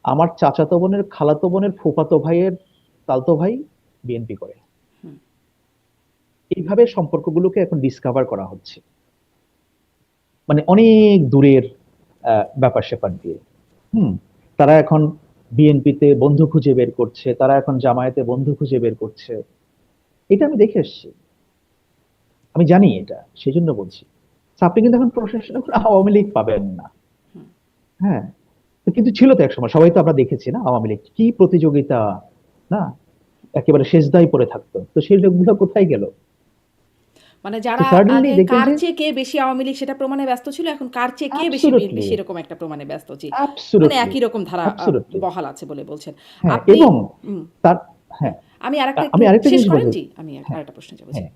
আমার চাচাতো বোনের খালাতো বোনের ফুফাতো ভাইয়ের তালতো ভাই বিএনপি করে, এইভাবে সম্পর্কগুলোকে এখন ডিসকভার করা হচ্ছে, মানে অনেক দূরের ব্যাপার স্যাপার দিয়ে। হুম, তারা এখন বিএনপিতে বন্ধু খুঁজে বের করছে, তারা এখন জামায়াতে বন্ধু খুঁজে বের করছে। এটা আমি দেখে এসেছি, আমি জানি এটা, সেই জন্য বলছি। So, আপনি কিন্তু এখন প্রশাসনে কোনো আওয়ামী লীগ পাবেন না। হ্যাঁ, তো কিন্তু ছিল তো একসময়, সবাই তো আমরা দেখেছি না আওয়ামী লীগ কি প্রতিযোগিতা, না, একেবারে শেষদায় পড়ে থাকতো, তো সেই লোকগুলো কোথায় গেল? মানে তো যারা সাডেনলি আগে দেখবেন কার যে চেয়ে কে বেশি আওয়ামী লীগ সেটা প্রমাণে ব্যস্ত ছিল, এখন কার চেয়ে কে বেশি বিএনপি অ্যাবসোলুটলি, সেরকম একটা প্রমাণে ব্যস্ত। জি। মানে অ্যাবসোলুটলি, একই রকম ধারা অ্যাবসোলুটলি। বহাল আছে বলে বলছেন। হ্যাঁ, আপনি এবং উম তার, হ্যাঁ, হ্যাঁ, আমি আরেকটা একটু আমি আরেকটা শেষ জিনিস করেন বলতে, জি, আমি হ্যাঁ, আরেকটা প্রশ্নে যাব জি। হ্যাঁ,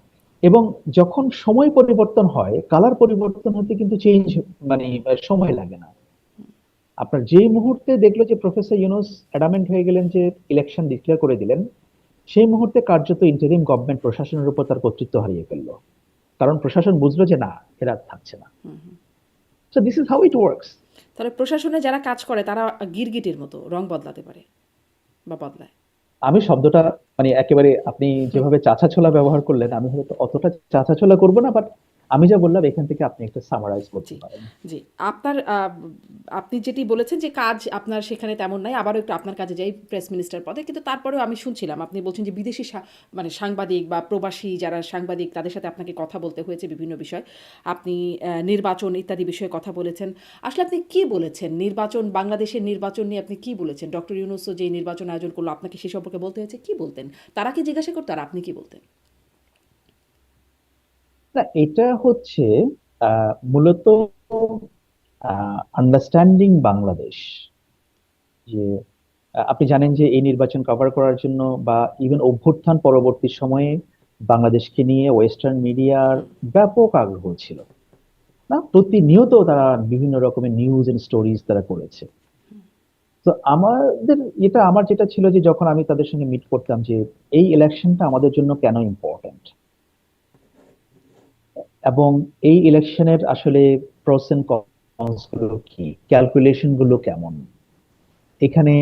এবং যখন সময় পরিবর্তন হয়, কালার পরিবর্তন হতে কিন্তু চেঞ্জ, মানে সময় লাগে না। আপনার যেই মুহূর্তে দেখলো যে প্রফেসর ইউনূস অ্যাডামেন্ট হয়ে গেলেন যে ইলেকশন ডিক্লেয়ার করে দিলেন, সেই মুহূর্তে কার্যত ইন্টারিম গভর্নমেন্ট প্রশাসনের উপর তার কর্তৃত্ব হারিয়ে ফেললো। কারণ প্রশাসন বুঝলো যে না, এরা আর থাকছে না। So this is how it works. তাহলে প্রশাসনে যারা কাজ করে তারা গিরগিটির মতো রং বদলাতে পারে বা বদলায়। আমি শব্দটা মানে একেবারে আপনি যেভাবে চাচা ছোলা ব্যবহার করলেন, আমি হয়তো অতটা চাচা ছোলা করবো না, বাট আমি যা বললাম এখান থেকে আপনি একটা সামারাইজ করতে জি, পারেন। জি। আপনার আপনি যেটি বলেছেন যে কাজ আপনার সেখানে তেমন নাই। আবারও একটু আপনার কাছে যাই প্রেস মিনিস্টার পদে। কিন্তু তারপরেও আমি শুনছিলাম আপনি বলছেন যে বিদেশি মানে সাংবাদিক বা প্রবাসী যারা সাংবাদিক তাদের সাথে আপনাকে কথা বলতে হয়েছে বিভিন্ন বিষয়। আপনি নির্বাচন ইত্যাদি বিষয়ে কথা বলেছেন। আসলে আপনি কি বলেছেন? নির্বাচন, বাংলাদেশের নির্বাচন নিয়ে আপনি কি বলেছেন? ডক্টর ইউনূসও যে নির্বাচন আয়োজন করলো আপনাকে সে সম্পর্কে বলতে হয়েছে, কি বলতেন? তারা কি জিজ্ঞাসা করতো আর আপনি কি বলতেন? না, এটা হচ্ছে মূলত আন্ডারস্ট্যান্ডিং বাংলাদেশ, যে আপনি জানেন যে এই নির্বাচন কভার করার জন্য বা ইভেন অভ্যুত্থান পরবর্তী সময়ে বাংলাদেশকে নিয়ে ওয়েস্টার্ন মিডিয়ার হুম, ব্যাপক আগ্রহ ছিল। না, প্রতিনিয়ত তারা বিভিন্ন রকমের নিউজ এন্ড স্টোরিজ তারা করেছে। তো আমাদের আমার যেটা ছিল যে যখন আমি তাদের সঙ্গে মিট করতাম, যে এই ইলেকশনটা আমাদের জন্য কেন ইম্পর্ট্যান্ট, এবং এই ইলেকশনের আসলে প্রস এন্ড কনস গুলো কি, ক্যালকুলেশন গুলো কেমন, এখানে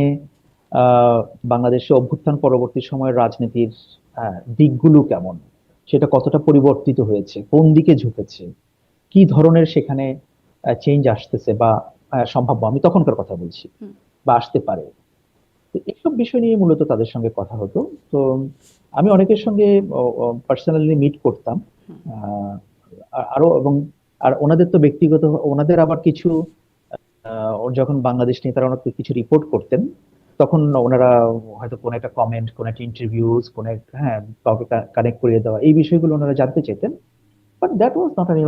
আহ বাংলাদেশে অভ্যুত্থান পরবর্তী সময়ের রাজনীতির দিকগুলো কেমন, সেটা কতটা পরিবর্তিত হয়েছে, কোন দিকে ঝুঁকেছে, কি ধরনের সেখানে চেঞ্জ আসতেছে বা সম্ভাব্য, আমি তখনকার কথা বলছি, হুম। বা আসতে পারে। তো এইসব বিষয় নিয়ে মূলত তাদের সঙ্গে কথা হতো। তো আমি অনেকের সঙ্গে পার্সোনালি মিট করতাম। হুম। আহ, আরো এবং আর ওনাদের তো ব্যক্তিগত, ওনাদের আবার কিছু যখন বাংলাদেশ নিয়ে তারা অনেক কিছু রিপোর্ট করতেন, তখন ওনারা হয়তো কোন একটা কমেন্ট, কোন একটা ইন্টারভিউজ, কোন একটা, হ্যাঁ, কাউকে কানেক্ট করিয়ে দেওয়া, এই বিষয়গুলো ওনারা জানতে চেতেন। But that was not an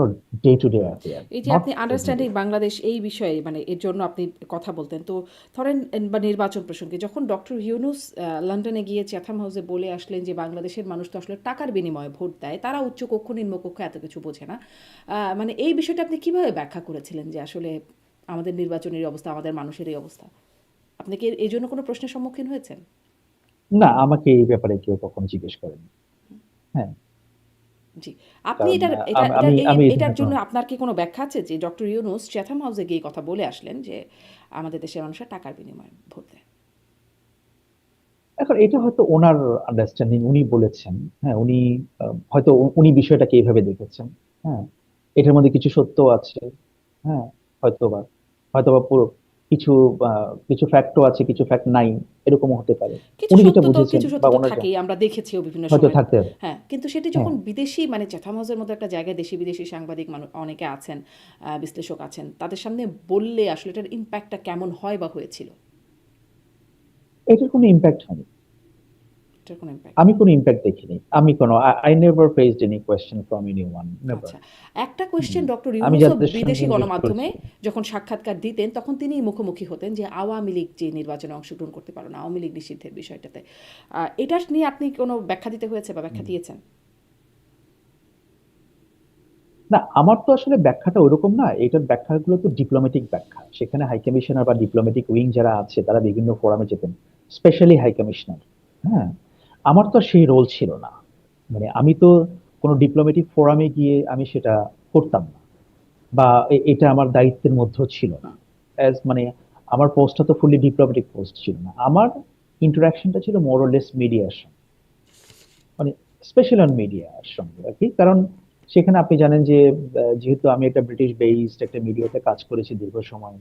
day to day hmm. Affair, এই যে নট আপনি এভরিডে। আন্ডারস্ট্যান্ডিং বাংলাদেশ এই বিষয়ে মানে এর জন্য আপনি কথা বলতেন। তো ধরেন বা নির্বাচন প্রসঙ্গে যখন ডক্টর ইউনূস লন্ডনে গিয়ে চ্যাথাম হাউসে বলে আসলেন যে বাংলাদেশের মানুষ তো আসলে টাকার বিনিময়ে ভোট দেয়। তারা উচ্চকক্ষ নিম্নকক্ষ এত কিছু বোঝে না। মানে এই বিষয়টা আপনি কিভাবে ব্যাখ্যা করেছিলেন যে আসলে আমাদের নির্বাচনের এই অবস্থা, আমাদের মানুষের এই অবস্থা? আপনি কি এই জন্য কোনো প্রশ্নের সম্মুখীন হয়েছেন? না, আমাকে এই ব্যাপারে কেউ কখনো জিজ্ঞেস করেনি। হ্যাঁ, জি। আপনি কারণ এটার এটা এটা আমি এই আমি এই এটার ধরনের জন্য কোনো, আপনার কি কোনো ব্যাখ্যা আছে যে ডক্টর ইউনূস চ্যাথাম হাউসে গিয়ে কথা বলে আসলেন যে আমাদের দেশের মানুষরা টাকার বিনিময়ে ভোট দেয়? এখন এটা হয়তো ওনার আন্ডারস্ট্যান্ডিং, উনি বলেছেন। হ্যাঁ, উনি হয়তো উনি বিষয়টাকে এইভাবে দেখেছেন। হ্যাঁ, এটার মধ্যে কিছু সত্য আছে। হ্যাঁ, হয়তোবা হয়তোবা পুরো কিছু কিছু ফ্যাক্টও আছে, কিছু ফ্যাক্ট নাই, এরকমও হতে পারে। কিছু উনি যেটা সত্য তো বুঝেছেন কিছু সত্য বা তো ওনার থাকেই। আমরা দেখেছিও বিভিন্ন হয়তো সময়। থাকতে হবে। হ্যাঁ, কিন্তু সেটি হ্যাঁ, যখন বিদেশি মানে চ্যাথাম হাউসের মতো একটা জায়গায় দেশি-বিদেশি সাংবাদিক অনেকে আছেন, বিশ্লেষক আছেন। তাদের সামনে বললে আসলে এটার ইমপ্যাক্টটা কেমন হয় বা হয়েছিল? এটার কোনো ইম্প্যাক্ট হয়নি। এটার কোনো ইমপ্যাক্ট আমি হয়নি। কোনো ইম্প্যাক্ট দেখিনি। আমি কোনো, I never faced any question from anyone, never. আচ্ছা। একটা কোয়েশ্চেন ডক্টর আমি ইউনূসও যাদের সঙ্গে বিদেশি মিট গণমাধ্যমে করেছি, যখন সাক্ষাৎকার দিতেন, তখন তিনিই মুখোমুখি হতেন যে আওয়ামী লীগ যে নির্বাচনে অংশগ্রহণ করতে পারে না, আওয়ামী লীগ নিষিদ্ধের বিষয়টাতে। এটা নিয়ে আপনি কোনো ব্যাখ্যা দিতে হয়েছে বা ব্যাখ্যা দিয়েছেন? না, আমার তো আসলে ব্যাখ্যাটা ওইরকম না। এটার ব্যাখ্যাগুলো তো ডিপ্লোম্যাটিক ব্যাখ্যা, সেখানে হাই কমিশনার বা ডিপ্লোম্যাটিক উইং যারা আছে তারা বিভিন্ন ফোরামে যেতেন, স্পেশালি হাই কমিশনার। হ্যাঁ, আমার তো আর সেই রোল ছিল না। মানে আমি তো কোনো ডিপ্লোম্যাটিক ফোরামে গিয়ে আমি সেটা করতাম না, বা এটা আমার দায়িত্বের মধ্যেও ছিল না। হুম। অ্যাজ মানে আমার পোস্টটা তো ফুললি ডিপ্লোম্যাটিক পোস্ট ছিল না। আমার ইন্টারাকশনটা ছিল মোরলেস মিডিয়ার সঙ্গে, মানে স্পেশাল অন মিডিয়ার সঙ্গে আর কি। কারণ সেখানে আপনি জানেন যে যেহেতু আমি একটা ব্রিটিশ বেসড একটা মিডিয়াতে কাজ করেছি দীর্ঘ সময়,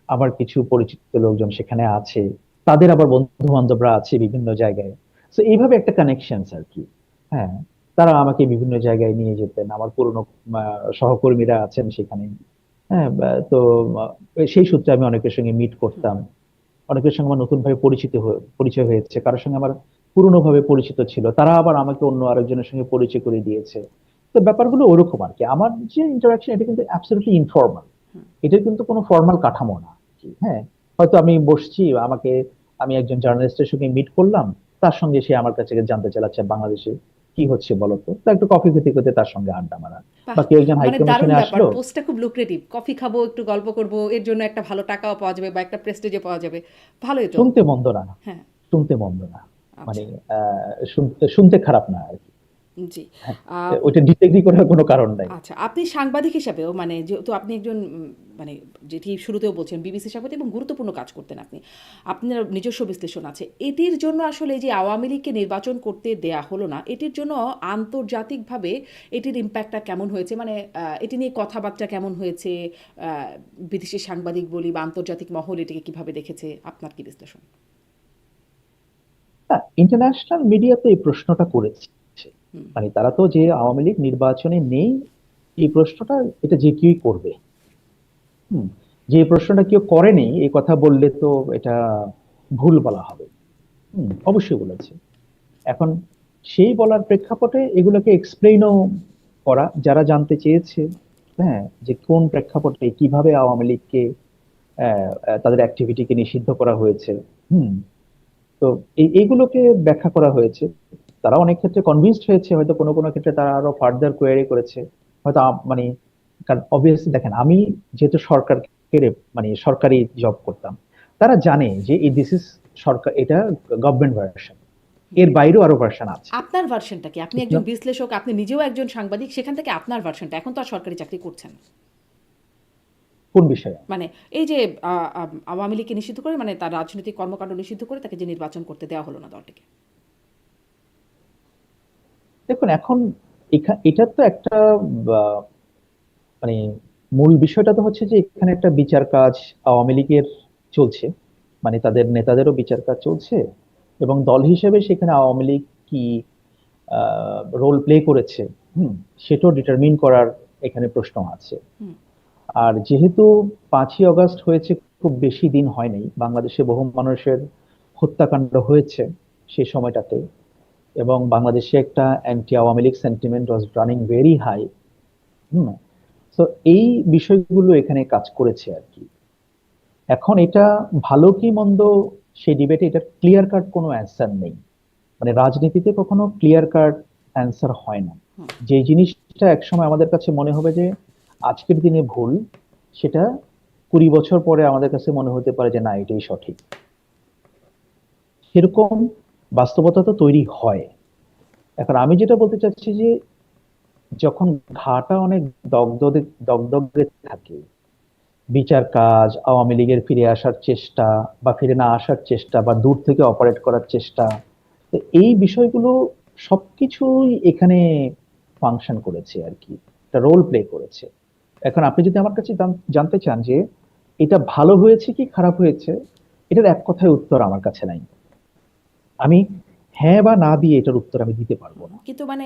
আমার কিছু পরিচিত লোকজন সেখানে আছে, তাদের আবার বন্ধু বান্ধবরা আছে বিভিন্ন জায়গায়। তো এইভাবে একটা কানেকশন আর কি। হ্যাঁ, তারা আমাকে বিভিন্ন জায়গায় নিয়ে যেতেন, আমার পুরনো সহকর্মীরা আছেন সেখানে। হ্যাঁ, তো সেই সূত্রে আমি অনেকের সঙ্গে মিট করতাম। অনেকের সঙ্গে আমার নতুন ভাবে পরিচয় হয়েছে, কারোর সঙ্গে আমার পুরনো ভাবে পরিচিত ছিল, তারা আবার আমাকে অন্য আরেকজনের সঙ্গে পরিচয় করে দিয়েছে। তো ব্যাপারগুলো ওরকম আর কি। আমার যে ইন্টারাকশন, এটা কিন্তু অ্যাবসলিউটলি ইনফর্মাল। এটার কিন্তু কোনো ফর্মাল কাঠামো না আর কি। হ্যাঁ, হয়তো আমি বসছি, আমি একজন জার্নালিস্টের সঙ্গে মিট করলাম, তার সঙ্গে সে আমার কাছে জানতে চালাচ্ছে বাংলাদেশে কি হচ্ছে বলতো, তা একটু কফি খেতে খেতে তার সঙ্গে আড্ডা মারা, বাহ! বা কেউ একজন হাই মানে দারুণ কমিশনে ব্যাপার। আসলো। পোস্টটা খুব লুক্রেটিভ। কফি খাবো, একটু গল্প করব। এর জন্য একটা ভালো টাকাও পাওয়া যাবে বা একটা প্রেস্টিজও পাওয়া যাবে। ভালোই তো। শুনতে মন্দ না, হ্যাঁ, শুনতে মন্দ না। মানে আচ্ছা। শুনতে শুনতে খারাপ না আর কি। জি। হ্যাঁ, আ ওইটা ডিসএগ্রি করার কোনো কারণ নাই। আচ্ছা, আপনি সাংবাদিক হিসাবেও মানে যেহেতু আপনি একজন মানে যেটি শুরুতেও বলছেন বিবিসির সাংবাদিক এবং গুরুত্বপূর্ণ কাজ করতেন আপনি। আপনার নিজস্ব বিশ্লেষণ আছে। এটির জন্য আসলে এই যে আওয়ামী লীগকে নির্বাচন করতে দেয়া হলো না, এটির জন্য আন্তর্জাতিকভাবে এটির ইমপ্যাক্টটা কেমন হয়েছে? মানে এটি নিয়ে কথাবার্তা কেমন হয়েছে? আ বিদেশি সাংবাদিক বলি বা আন্তর্জাতিক মহল এটিকে কিভাবে দেখেছে? আপনার কি বিশ্লেষণ? হ্যাঁ, ইন্টারন্যাশনাল মিডিয়া তো এই প্রশ্নটা করেছে। হুম, মানে তারা তো, যে আওয়ামী লীগ নির্বাচনে নেই, এই প্রশ্নটা এটা যে কেউই করবে। হুম, যে এই প্রশ্নটা কেউ করেনি এই কথা বললে তো এটা ভুল বলা হবে। অবশ্যই বলেছে। এখন সেই বলার প্রেক্ষাপটে এগুলোকে এক্সপ্লেইনও যারা জানতে চেয়েছে, হ্যাঁ, যে কোন প্রেক্ষাপটে কিভাবে আওয়ামী লীগকে তাদের অ্যাক্টিভিটিকে নিষিদ্ধ করা হয়েছে, হুম, তো এইগুলোকে ব্যাখ্যা করা হয়েছে। তারা অনেক ক্ষেত্রে কনভিন্সড হয়েছে, হয়তো কোনো কোনো ক্ষেত্রে তারা আরো ফার্দার কোয়েরি করেছে। হয়তো মানে, কারণ অবভিয়াসলি দেখেন, আমি যেহেতু মানে সরকারি জব করতাম, তারা জানে যে এই দিস ইজ সরকার, এটা গভর্নমেন্ট ভার্সন, এর বাইরেও আরো ভার্সন আছে। আপনার ভার্সনটা কি? আপনি ঠিক না? একজন বিশ্লেষক, আপনি নিজেও একজন সাংবাদিক, সেখান থেকে আপনার ভার্সনটা, এখন তো আর সরকারি চাকরি করছেন না। কোন বিষয়ে? মানে এই যে আওয়ামী লীগকে নিষিদ্ধ করে, মানে তার রাজনৈতিক কর্মকাণ্ড নিষিদ্ধ করে তাকে যে নির্বাচন করতে দেওয়া হলো না দলটিকে। দেখুন, এখন এটা তো একটা আহ, মানে মূল বিষয়টা তো হচ্ছে যে এখানে একটা বিচার কাজ আওয়ামী লীগের চলছে, মানে তাদের নেতাদেরও বিচার কাজ চলছে, এবং দল হিসেবে সেখানে আওয়ামী লীগ কি রোল প্লে করেছে, হুম, সেটাও ডিটারমিন করার এখানে প্রশ্ন আছে। হুম। আর যেহেতু 5ই আগস্ট হয়েছে, খুব বেশি দিন হয়নি, বাংলাদেশে বহু মানুষের হত্যাকাণ্ড হয়েছে সেই সময়টাতে, এবং বাংলাদেশে একটা anti Awami League sentiment was running very high. Hmm. তো এই বিষয়গুলো এখানে কাজ করেছে আর কি। এখন এটা ভালো কি মন্দ, সেই ডিবেটে এটা ক্লিয়ার কাট কোনো অ্যান্সার নেই। মানে রাজনীতিতে কখনো ক্লিয়ার কাট অ্যান্সার হয় না। হুম। যে জিনিসটা একসময় আমাদের কাছে মনে হবে যে আজকের দিনে ভুল, সেটা 20 বছর পরে আমাদের কাছে মনে হতে পারে যে না, এটাই সঠিক। সেরকম বাস্তবতা তো তৈরি হয়। এখন আমি যেটা বলতে চাচ্ছি যে যখন ঘাটা অনেক দগদগে দগদগে থাকে, বিচার কাজ, আওয়ামী লীগের ফিরে আসার চেষ্টা বা ফিরে না আসার চেষ্টা বা দূর থেকে অপারেট করার চেষ্টা, তো এই বিষয়গুলো সবকিছুই এখানে ফাংশন করেছে আর কি, একটা রোল প্লে করেছে। এখন আপনি যদি আমার কাছে জানতে চান যে এটা ভালো হয়েছে কি খারাপ হয়েছে, এটার এক কথায় উত্তর আমার কাছে নাই। আমি হ্যাঁ বা না দিয়ে এটার উত্তর আমি দিতে পারবো না। কিন্তু মানে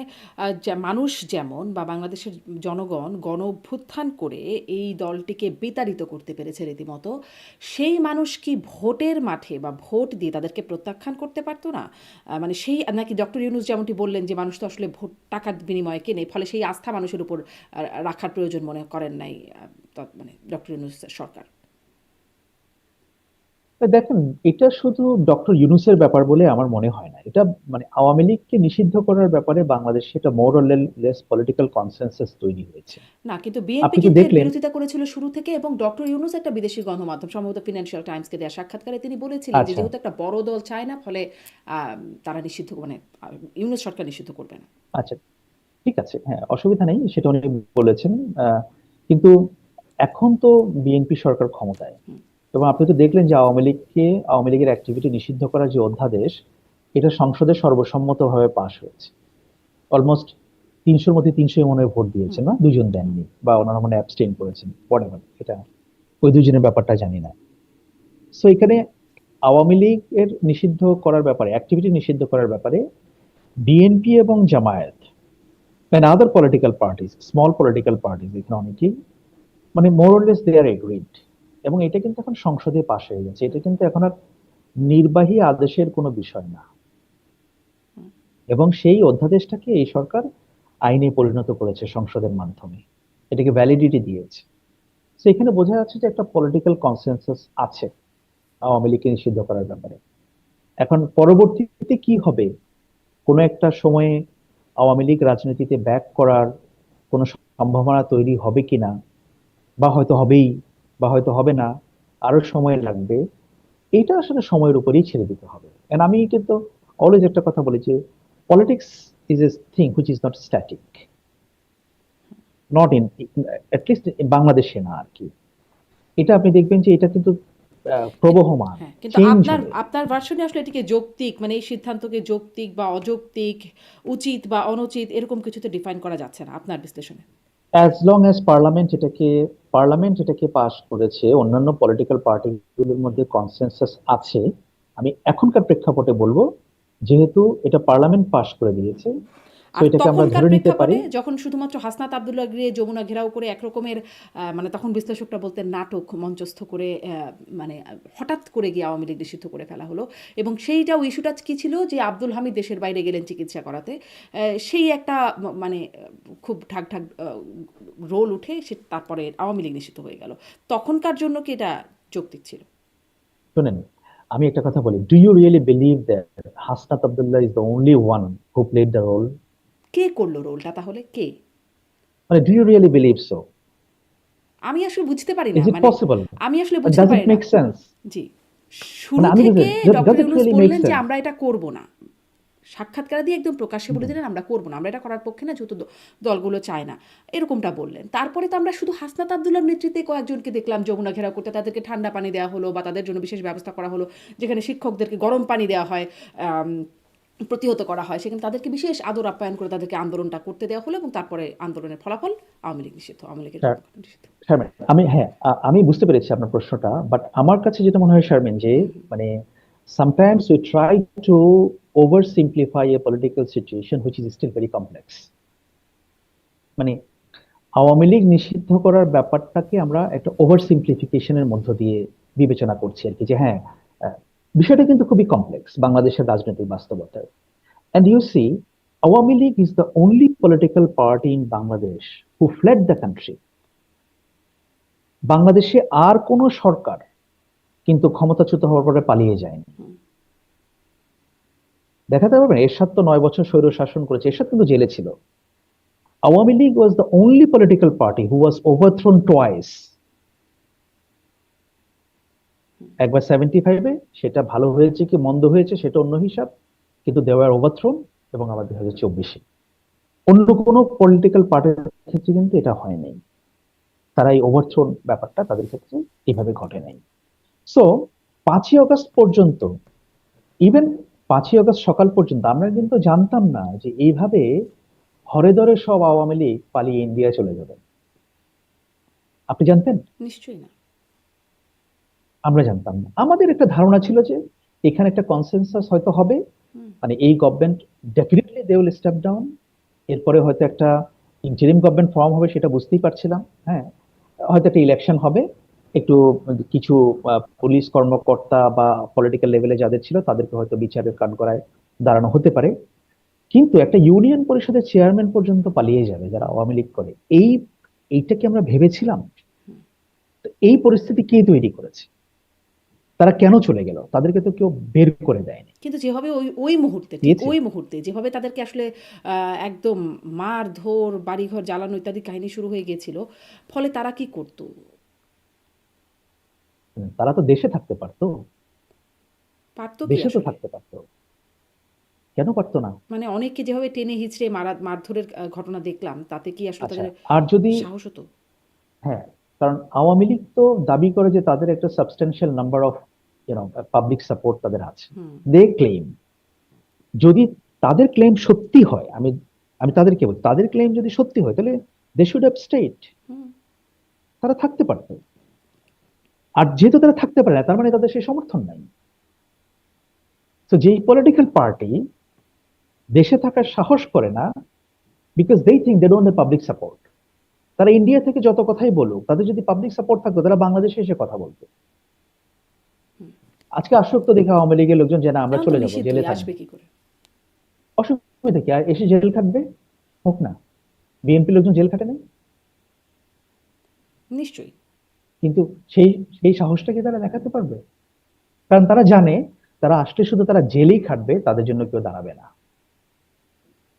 মানুষ যেমন বা বাংলাদেশের জনগণ গণ অভ্যুত্থান করে এই দলটিকে বিতাড়িত করতে পেরেছে রীতিমতো, সেই মানুষ কি ভোটের মাঠে বা ভোট দিয়ে তাদেরকে প্রত্যাখ্যান করতে পারতো না? মানে সেই, নাকি ডক্টর ইউনূস যেমনটি বললেন যে মানুষ তো আসলে ভোট টাকার বিনিময়ে কেনে, ফলে সেই আস্থা মানুষের উপর রাখার প্রয়োজন মনে করেন নাই মানে ডক্টর ইউনূস সরকার? তা দেখেন, এটা শুধু ডক্টর ইউনূসের ব্যাপার বলে আমার মনে হয় না। এটা মানে আওয়ামী লীগকে নিষিদ্ধ করার ব্যাপারে বাংলাদেশে এটা মোর অর লেস পলিটিক্যাল কনসেনসাস তৈরি হয়েছে। না, কিন্তু বিএনপি আপনি তো কিন্তু এর দেখলেন। বিরোধিতা করেছিল শুরু থেকে, এবং ডক্টর ইউনূস একটা বিদেশি গণমাধ্যম সম্ভবত ফিনান্সিয়াল টাইমসকে দেওয়া সাক্ষাৎকারে তিনি বলেছিলেন যে আচ্ছা, যেহেতু একটা বড় দল চায় না, ফলে তারা নিষিদ্ধ, মানে ইউনূস সরকার নিষিদ্ধ করবে না। আচ্ছা, ঠিক আছে, হ্যাঁ, অসুবিধা নেই, সেটা উনি বলেছেন। আহ, কিন্তু এখন তো বিএনপি সরকার ক্ষমতায়, হুম। এবং আপনি তো দেখলেন যে আওয়ামী লীগের অ্যাক্টিভিটি নিষিদ্ধ করার যে অধ্যাদেশ, এটা সংসদে সর্বসম্মতভাবে পাশ হয়েছে। অলমোস্ট 300-র মধ্যে 300 মনে হয় ভোট হুম। দিয়েছেন, না দুজন হুম। দেননি, বা ওনারা মনে অ্যাবস্টেইন করেছেন, whatever, এটা ওই দুজনের ব্যাপারটা জানি না। সো এখানে আওয়ামী লীগ এর নিষিদ্ধ করার ব্যাপারে, অ্যাক্টিভিটি নিষিদ্ধ করার ব্যাপারে বিএনপি এবং Jamaat and other political parties, small political parties, এখানে অনেকেই মানে more or less they are agreed, এবং এটা কিন্তু এখন সংসদে পাশ হয়ে গেছে। এটা কিন্তু এখন আর নির্বাহী আদেশের কোনো বিষয় না, হুম। এবং সেই অধ্যাদেশটাকে এই সরকার আইনে পরিণত করেছে সংসদের মাধ্যমে, এটাকে ভ্যালিডিটি দিয়েছে। তো এখানে বোঝা যাচ্ছে যে একটা পলিটিক্যাল কনসেনসাস আছে আওয়ামী লীগকে নিষিদ্ধ করার ব্যাপারে। এখন পরবর্তীতে কি হবে, কোনো একটা সময়ে আওয়ামী লীগ রাজনীতিতে ব্যাক করার কোনো সম্ভাবনা তৈরি হবে কিনা, বা হয়তো হবেই, বা হয়তো হবে না, আরো সময় লাগবে, এটা আসলে সময়ের উপরেই ছেড়ে দিতে হবে। এন্ড আমি কিন্তু অলওয়েজ একটা কথা বলি যে politics is a thing which is not static, not in, least বাংলাদেশে না আর কি। এটা আপনি দেখবেন যে এটা কিন্তু প্রবহমান, হ্যাঁ, কিন্তু চেঞ্জ আপনার হবে। আপনার ভার্সনে আসলে এটিকে যৌক্তিক, মানে এই সিদ্ধান্তকে যৌক্তিক বা অযৌক্তিক, উচিত বা অনুচিত, এরকম কিছুতে ডিফাইন করা যাচ্ছে না আপনার বিশ্লেষণে? অ্যাজ লং অ্যাজ পার্লামেন্ট এটাকে পাস করেছে, অন্যান্য পলিটিক্যাল পার্টিগুলোর মধ্যে কনসেনসাস আছে। আমি এখনকার প্রেক্ষাপটে বলবো, যেহেতু এটা পার্লামেন্ট পাস করে দিয়েছে, সো আর এটাকে আমরা তখনকার ধরে নিতে পারি। প্রেক্ষাপটে যখন শুধুমাত্র হাসনাত আবদুল্লাহ গিয়ে যমুনা ঘেরাও করে একরকমের মানে তখন বিশ্লেষকরা বলতেন নাটক মঞ্চস্থ করে মানে হঠাৎ করে গিয়ে আওয়ামী লীগ নিষিদ্ধ করে ফেলা হলো, এবং সেইটাও ইস্যুটা কী ছিল যে আব্দুল হামিদ দেশের বাইরে গেলেন চিকিৎসা করাতে, সেই একটা মানে খুব ঠাক ঠাক রোল উঠে সে তারপরে আওয়ামী লীগ নিষিদ্ধ হয়ে গেল। তখনকার জন্য কি এটা যৌক্তিক ছিল? শুনেন, আমি একটা কথা বলি, do you really believe that Hasnat Abdullah is the only one who played the role? কে করলো রোলটা তাহলে, কে? মানে do you really believe so? আমি আসলে বুঝতে পারি না, ইজ ইট মানে পসিবল? আমি আসলে বুঝতে ডাজ ইট পারি না। Make sense? জি, মানে শুরু আমি থেকে does doctor it Yunus really make বললেন যে সেন্স? আমরা এটা করব না, সাক্ষাৎকারে দিয়ে একদম প্রকাশ্যে বলে দিলেন আমরা করব না, আমরা এটা করার পক্ষে না, যেহেতু দলগুলো চায় না, এরকমটা বললেন। তারপরে তো আমরা শুধু হাসনাত আবদুল্লাহর নেতৃত্বে কয়েকজনকে দেখলাম যমুনা ঘেরাও করতে, তাদেরকে ঠান্ডা পানি দেওয়া হলো বা তাদের জন্য বিশেষ ব্যবস্থা করা হলো, যেখানে শিক্ষকদেরকে গরম পানি দেওয়া হয়, প্রতিহত করা হয়, সেখানে তাদেরকে বিশেষ আদর আপ্যায়ন করে তাদেরকে আন্দোলনটা করতে দেওয়া হলো, এবং তারপরে আন্দোলনের ফলাফল আওয়ামী লীগ নিষিদ্ধ, আওয়ামী লীগের কর্মকাণ্ড নিষিদ্ধ। শারমিন, আমি বুঝতে পেরেছি আপনার প্রশ্নটা, বাট আমার কাছে যেটা মনে হয় শারমিন, যে মানে sometimes we try to oversimplify a political situation which is still very complex. মানে আওয়ামী লীগ নিষিদ্ধ করার ব্যাপারটাকে আমরা একটা ওভার সিম্পলিফিকেশনের মধ্য দিয়ে বিবেচনা করছি আর কি, যে হ্যাঁ, আহ, বিষয়টা কিন্তু খুবই কমপ্লেক্স বাংলাদেশের রাজনৈতিক বাস্তবতায়। And you see, Awami League is the only political party in Bangladesh who fled the country. বাংলাদেশে আর কোন সরকার কিন্তু ক্ষমতাচ্যুত হওয়ার পরে পালিয়ে যায়নি। দেখাতে পারবেন, এরশাদ তো 9 বছর স্বৈর শাসন করেছে, এরশাদ কিন্তু জেলে ছিল। Awami League was the only political party who was overthrown twice. একবার 75-এ, সেটা ভালো হয়েছে কি মন্দ হয়েছে সেটা অন্য হিসাব, কিন্তু দে ওয়ার ওভারথ্রোন। এবং আবার 2024-এ অন্য কোনো পলিটিক্যাল পার্টির ক্ষেত্রে কিন্তু এটা হয়নি। তারা এই ওভারথ্রোন ব্যাপারটা তাদের ক্ষেত্রে এইভাবে ঘটে নাই। সো 5ই আগস্ট পর্যন্ত, ইভেন 5ই আগস্ট সকাল পর্যন্ত আমরা কিন্তু জানতাম না যে এইভাবে হরেদরে সব আওয়ামী লীগ পালিয়ে ইন্ডিয়া চলে যাবে। আপনি জানতেন? নিশ্চয়ই না। আমরা জানতাম না। আমাদের একটা ধারণা ছিল যে এখানে একটা কনসেনসাস হয়তো হবে, মানে এই government definitely they will step down, এরপরে হয়তো একটা ইন্টারিম গভর্নমেন্ট ফর্ম হবে, সেটা বুঝতেই পারছিলাম। হ্যাঁ, হয়তো একটা ইলেকশন হবে, একটু কিছু পুলিশ কর্মকর্তা বা পলিটিক্যাল লেভেলে যাদের ছিল তাদেরকে হয়তো বিচারের কাঠগড়ায় দাঁড়ানো হতে পারে, কিন্তু একটা ইউনিয়ন পরিষদের চেয়ারম্যান পর্যন্ত পালিয়ে যাবে যারা আওয়ামী লীগ করে, এইটা কি আমরা ভেবেছিলাম? তো এই পরিস্থিতি কে তৈরি করেছে? তারা কেন চলে গেল? তাদেরকে তো কেউ বের করে দেয়নি। কিন্তু যেভাবে ওই ওই মুহূর্তে, ঠিক দিয়েছে। ওই মুহূর্তে যেভাবে তাদেরকে আসলে একদম মারধর, বাড়িঘর জ্বালানো ইত্যাদি কাহিনী শুরু হয়ে গিয়েছিল, ফলে তারা কি করত? তারা তো দেশে থাকতে পারতো, পারত কি দেশে তো আসলে? থাকতে পারতো, কেন পারতো না? মানে অনেককে যেভাবে টেনে হিচড়ে মারধরের ঘটনা দেখলাম, তাতে কি আসলে আচ্ছা, তাদের আর যদি, সাহস হতো? হ্যাঁ, কারণ আওয়ামী লীগ তো দাবি করে যে তাদের একটা সাবস্টেনশিয়াল নাম্বার অফ পাবলিক সাপোর্ট তাদের আছে, হুম। দে ক্লেম। যদি তাদের ক্লেম সত্যি হয়, আমি আমি তাদেরকে বলি, তাদের ক্লেম যদি সত্যি হয় তাহলে দে শুড হ্যাভ স্টেট, হুম। তারা থাকতে পারতো। আর যেহেতু তারা থাকতে পারে না, তার মানে তাদের সেই সমর্থন নাই। তো যেই পলিটিক্যাল পার্টি দেশে থাকার সাহস করে না, because they think they don't have public support, তারা ইন্ডিয়া থেকে যত কথাই বলুক, তাদের যদি পাবলিক সাপোর্ট থাকতো তারা বাংলাদেশে এসে কথা বলতো। আজকে আসক্ত দেখে আওয়ামী লীগের লোকজন যে না আমরা এখন তো চলে যাবো, জেলে নিষিদ্ধই, থাকবো, আসবে কি করে? অসুবিধা কি? আর এসে জেল খাটবে, হোক না। বিএনপি লোকজন জেল খাটে নাই, নিশ্চয়ই। কিন্তু সেই সেই সাহসটা কি তারা দেখাতে পারবে? কারণ তারা জানে তারা আসলে শুধু তারা জেলেই খাটবে, তাদের জন্য কেউ দাঁড়াবে না।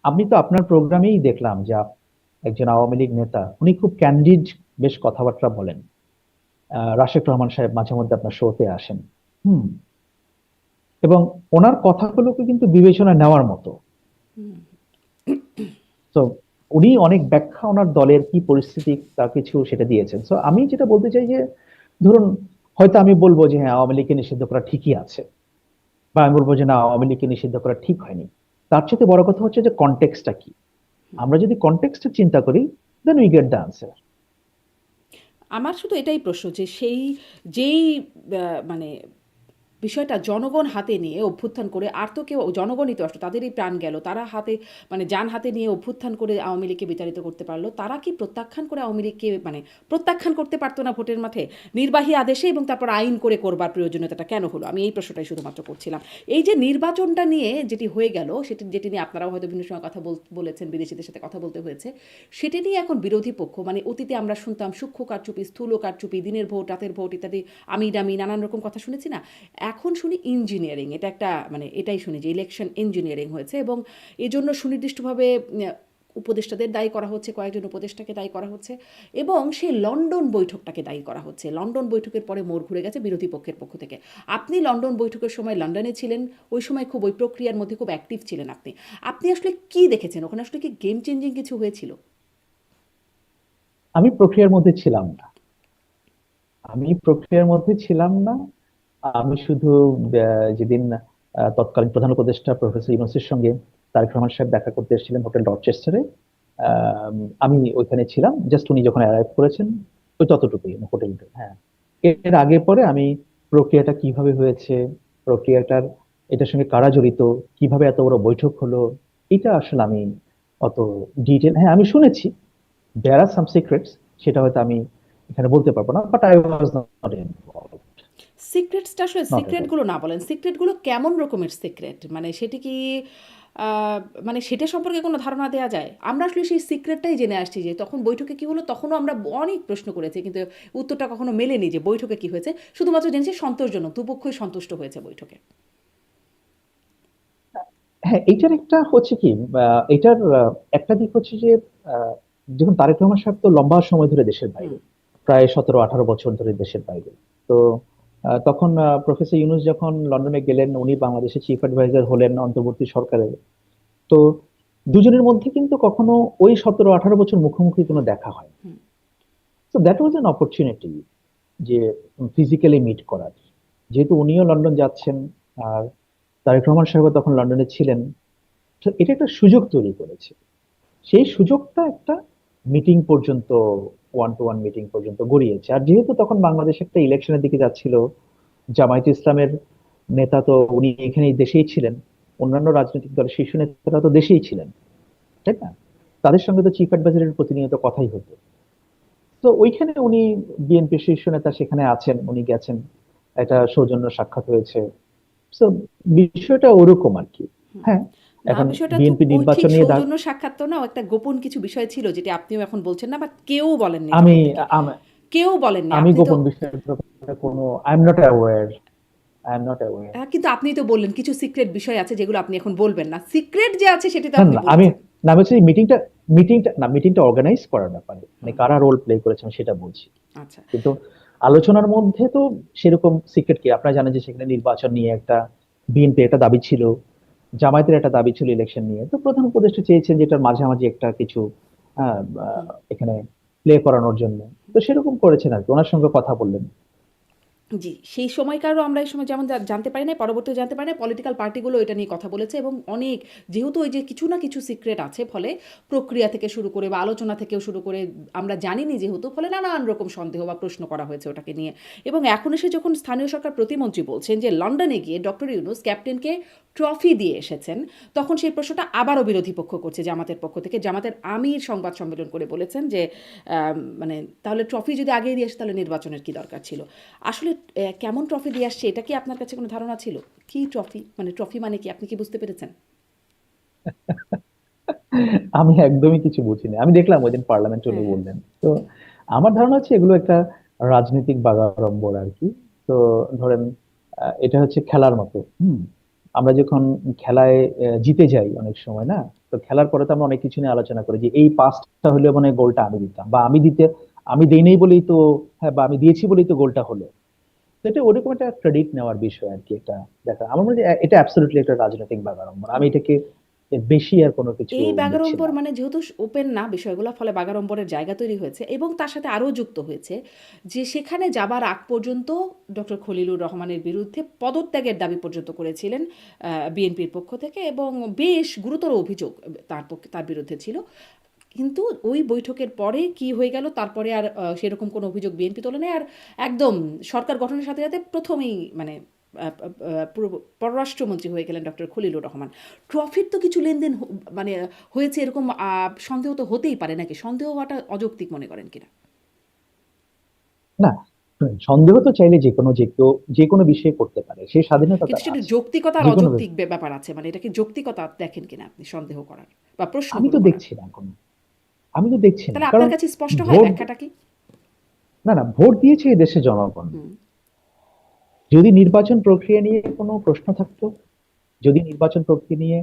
আমি তো আপনার প্রোগ্রামেই দেখলাম যে একজন আওয়ামী লীগ নেতা, উনি খুব ক্যান্ডিড বেশ কথাবার্তা বলেন। রাশেক রহমান সাহেব মাঝে মধ্যে আপনার শোতে আসেন। হুম। এবং ওনার কথাগুলোকে কিন্তু বিবেচনা নেওয়ার মতো। হুম। তো উনি অনেক ব্যাখ্যা ওনার দলের কি পরিস্থিতি তা কিছু সেটা দিয়েছেন। তো আমি যেটা বলতে চাই যে, ধরুন হয়তো আমি বলবো যে হ্যাঁ আওয়ামী লীগকে নিষিদ্ধ করা ঠিকই আছে, বা আমি বলবো যে না আওয়ামী লীগকে নিষিদ্ধ করা ঠিক হয়নি। তার চেয়ে বড় কথা হচ্ছে যে কনটেক্সটটা কি। আমরা যদি কনটেক্সটে চিন্তা করি, then we get the answer. আমার শুধু এটাই প্রশ্ন যে যেই মানে বিষয়টা জনগণ হাতে নিয়ে অভ্যুত্থান করে, আর তো কেউ, জনগণই তো আসলে তাদেরই প্রাণ গেল, তারা হাতে মানে যান হাতে নিয়ে অভ্যুত্থান করে আওয়ামী লীগকে বিতাড়িত করতে পারলো, তারা কি প্রত্যাখ্যান করে আওয়ামী লীগকে মানে প্রত্যাখ্যান করতে পারতো না ভোটের মাঠে নির্বাহী আদেশে, এবং তারপর আইন করে করবার প্রয়োজনীয়তাটা কেন হলো? আমি এই প্রশ্নটাই শুধুমাত্র করছিলাম। এই যে নির্বাচনটা নিয়ে যেটি হয়ে গেল, যেটি নিয়ে আপনারাও হয়তো বিভিন্ন সময় কথা বলেছেন, বিদেশিদের সাথে কথা বলতে হয়েছে, সেটি নিয়ে এখন বিরোধী পক্ষ, মানে অতীতে আমরা শুনতাম সূক্ষ্ম কারচুপি, স্থূল কারচুপি, দিনের ভোট রাতের ভোট ইত্যাদি, আমি ডামি নানান রকম কথা শুনেছি না, এখন শুনি ইঞ্জিনিয়ারিং, এটা একটা মানে এটাই শুনি যে ইলেকশন ইঞ্জিনিয়ারিং হয়েছে, এবং এজন্য সুনির্দিষ্টভাবে উপদেষ্টাদের দায়ী করা হচ্ছে, কয়েকজন উপদেষ্টাকে দায়ী করা হচ্ছে, এবং সেই লন্ডন বৈঠকটাকে দায়ী করা হচ্ছে। লন্ডন বৈঠকের পরে মোড় ঘুরে গেছে বিরোধী পক্ষের পক্ষ থেকে। আপনি লন্ডন বৈঠকের সময় লন্ডনে ছিলেন, ওই সময় খুব ওই প্রক্রিয়ার মধ্যে খুব অ্যাক্টিভ ছিলেন আপনি। আপনি আসলে কি দেখেছেন ওখানে? আসলে কি গেম চেঞ্জিং কিছু হয়েছিল? আমি প্রক্রিয়ার মধ্যে ছিলাম না। আমি প্রক্রিয়ার মধ্যে ছিলাম না। আমি শুধু যেদিন তৎকালীন প্রধান উপদেষ্টা প্রফেসর ইউনূসের সঙ্গে তারেক রহমান সাহেব দেখা করতে এসেছিলেন হোটেল রচেস্টারে, আহ, আমি ওইখানে ছিলাম। জাস্ট উনি যখন অ্যারাইভ করেছেন, ওই ততটুকুই হোটেলটা। হ্যাঁ, এর আগে পরে আমি প্রক্রিয়াটা কিভাবে হয়েছে, প্রক্রিয়াটার এটার সঙ্গে কারা জড়িত, কিভাবে এত বড় বৈঠক হলো, এটা আসলে আমি অত ডিটেল, হ্যাঁ আমি শুনেছি দেয়ার আর সাম সিক্রেটস, সেটা হয়তো আমি এখানে বলতে পারবো না, but I was not involved, সিক্রেটসটা আসলে নট এট অল। সিক্রেটগুলো না বলেন, সিক্রেটগুলো কেমন রকমের সিক্রেট, মানে সেটি কি মানে সেটা সম্পর্কে কোনো ধারণা দেওয়া যায়? আমরা আসলে সেই সিক্রেটটাই জেনে আসছি যে তখন বৈঠকে কি হলো, তখনও আমরা অনেক প্রশ্ন করেছি, কিন্তু উত্তরটা কখনো মেলেনি যে বৈঠকে কি হয়েছে। শুধুমাত্র জেনেছি সন্তোষজনক, দুপক্ষই সন্তুষ্ট হয়েছে বৈঠকে। হ্যাঁ, এইটার একটা হচ্ছে কি, এটার একটা দিক হচ্ছে যে আহ, যখন তারেক রহমান সাহেব তো লম্বা সময় ধরে দেশের হুম। বাইরে, প্রায় 17-18 বছর ধরে দেশের বাইরে। তো তখন প্রফেসর ইউনূস যখন লন্ডনে গেলেন, উনি বাংলাদেশের চিফ অ্যাডভাইজার হলেন অন্তর্বর্তী সরকারের। তো দুজনের মধ্যে কিন্তু কখনো ওই 17-18 বছর মুখোমুখি কোনো দেখা হয়। হুম। তো দ্যাট ওয়াজ অ্যান অপরচুনিটি যে ফিজিক্যালি মিট করার, যেহেতু উনিও লন্ডন যাচ্ছেন আর তারেক রহমান সাহেব তখন লন্ডনে ছিলেন। তো এটা একটা সুযোগ তৈরি করেছে। সেই সুযোগটা একটা মিটিং পর্যন্ত, ওয়ান টু ওয়ান মিটিং পর্যন্ত গড়িয়েছে। আর যেহেতু তখন বাংলাদেশ একটা ইলেকশনের দিকে যাচ্ছিল, জামায়াতে ইসলামের নেতা তো উনি এখানে দেশেই ছিলেন, অন্যান্য রাজনৈতিক দলের শীর্ষ নেতারা তো দেশেই ছিলেন, তাই না? তাদের সঙ্গে তো চিফ অ্যাডভাইজারের প্রতিনিয়ত কথাই হতো। তো ওইখানে উনি, বিএনপি শীর্ষ নেতা সেখানে আছেন, উনি গেছেন, একটা সৌজন্য সাক্ষাৎ হয়েছে। তো বিষয়টা ওরকম আর কি। হ্যাঁ, না, এখন বিষয়টা তো বিএনপি ওই ঠিক নির্বাচন নিয়ে সৌজন্য সাক্ষাৎ তো না, ও একটা গোপন কিছু বিষয় ছিল যেটি আপনিও এখন বলছেন না, বা কেউ বলেননি আমি তখন থেকে। আম- কেউ বলেননি, আমি আপনি তো। গোপন বিষয়ের ব্যাপারে কোনো, I am not aware, I am not aware. কিন্তু আপনি তো বললেন কিছু সিক্রেট বিষয় আছে যেগুলো আপনি এখন বলবেন না, সিক্রেট যে আছে সেটি তো না আপনি না, আমি বলেছেন। না বলছি মিটিংটা অর্গানাইজ করার ব্যাপারে, মানে হুম। কারা রোল প্লে করেছেন সেটা বলছি। আচ্ছা। কিন্তু আলোচনার মধ্যে তো সেরকম সিক্রেট কি, আপনারা জানেন যে সেখানে নির্বাচন নিয়ে একটা বিএনপি একটা দাবি ছিল, জামায়াতের একটা দাবি ছিল ইলেকশন নিয়ে। তো প্রধান উপদেষ্টা চেয়েছেন যেটার মাঝামাঝি একটা কিছু হুম। এখানে প্লে করানোর জন্য। তো সেরকম করেছেন আর কি, ওনার সঙ্গে কথা বললেন। জি, সেই সময়কারও আমরা এই সময় যেমন জানতে পারি নাই, পরবর্তীতে জানতে পারি নাই, পলিটিক্যাল পার্টিগুলো এটা নিয়ে কথা বলেছে, এবং অনেক, যেহেতু ওই যে কিছু না কিছু সিক্রেট আছে, ফলে প্রক্রিয়া থেকে শুরু করে বা আলোচনা থেকেও শুরু করে আমরা জানিনি যেহেতু, ফলে নানান রকম সন্দেহ বা প্রশ্ন করা হয়েছে ওটাকে নিয়ে। এবং এখন এসে যখন স্থানীয় সরকার প্রতিমন্ত্রী বলছেন যে লন্ডনে গিয়ে ডক্টর ইউনূস ক্যাপ্টেনকে ট্রফি দিয়ে এসেছেন, তখন সেই প্রশ্নটা আবারও বিরোধী পক্ষ করছে জামাতের পক্ষ থেকে। জামাতের আমির সংবাদ সম্মেলন করে বলেছেন যে মানে তাহলে ট্রফি যদি আগেই দিয়ে আসে তাহলে নির্বাচনের কি দরকার ছিল? আসলে কেমন ট্রফি দিয়ে আসছে এটা কি আপনার কাছে কোনো ধারণা ছিল? কি ট্রফি, মানে ট্রফি মানে কি, আপনি কি বুঝতে পেরেছেন? আমি একদমই কিছু বুঝিনি, আমি দেখলাম ওই দিন পার্লামেন্টে উনি হ্যাঁ, হ্যাঁ। বললেন। তো আমার ধারণা হচ্ছে এগুলো একটা রাজনৈতিক বাগাড়ম্বর আর কি। তো ধরেন এটা হচ্ছে খেলার মতো। আমরা যখন খেলায় জিতে যাই অনেক সময় না, তো খেলার পরে তো আমরা অনেক কিছু নিয়ে আলোচনা করি যে এই পাসটা হলে মানে গোলটা আমি দিতাম, বা আমি দেই নাই বলেই তো, হ্যাঁ বা আমি দিয়েছি বলেই তো গোলটা হলো। তো এটা ওরকম একটা ক্রেডিট নেওয়ার বিষয় আর কি। এটা দেখা আমার মনে হয় এটা অ্যাবসলিউটলি একটা রাজনৈতিক বাগাড়ম্বর। আমি এটাকে এর বেশি আর কোনো কিছু এই দেখছি বাগাড়ম্বর না। মানে যেহেতু ওপেন না বিষয়গুলো, ফলে বাগাড়ম্বরের জায়গা তৈরি হয়েছে, এবং তার সাথে আরও যুক্ত হয়েছে যে সেখানে যাবার আগ পর্যন্ত ডক্টর খলিলুর রহমানের বিরুদ্ধে পদত্যাগের দাবি পর্যন্ত করেছিলেন বিএনপির পক্ষ থেকে, এবং বেশ গুরুতর অভিযোগ তার বিরুদ্ধে ছিল। কিন্তু ওই বৈঠকের পরে কি হয়ে গেল, তারপরে আর সেরকম কোনো অভিযোগ বিএনপি তোলে নেই। আর একদম সরকার গঠনের সাথে সাথে প্রথমেই মানে পররাষ্ট্রমন্ত্রী হয়ে গেলেন ডক্টর খলিলুর রহমান। ট্রফির তো কিছু লেনদেন মানে হয়েছে, এরকম সন্দেহ তো হতেই পারে নাকি? সন্দেহ হওয়াটা অযৌক্তিক মনে করেন কিনা? না, সন্দেহ তো চাইলে যে কোনো বিষয়ে করতে পারে, সেই স্বাধীনতা কিন্তু তার সেটা আছে। যৌক্তিকতা আর যে কোনো অযৌক্তিক ব্যাপার আছে, মানে এটাকে যৌক্তিকতা দেখেন কিনা আপনি সন্দেহ করার বা আমি তো প্রশ্নগুলো করার? দেখছি না এখন, আমি তো দেখছি না, তাহলে আপনার কারণ কাছে স্পষ্ট হয় ভোট, ব্যাখ্যাটা কি? না না, ভোট দিয়েছে এই দেশের জনগণ। হুম। যদি নির্বাচন প্রক্রিয়া নিয়ে কোনো প্রশ্ন থাকতো, যদি নির্বাচন প্রক্রিয়া নিয়ে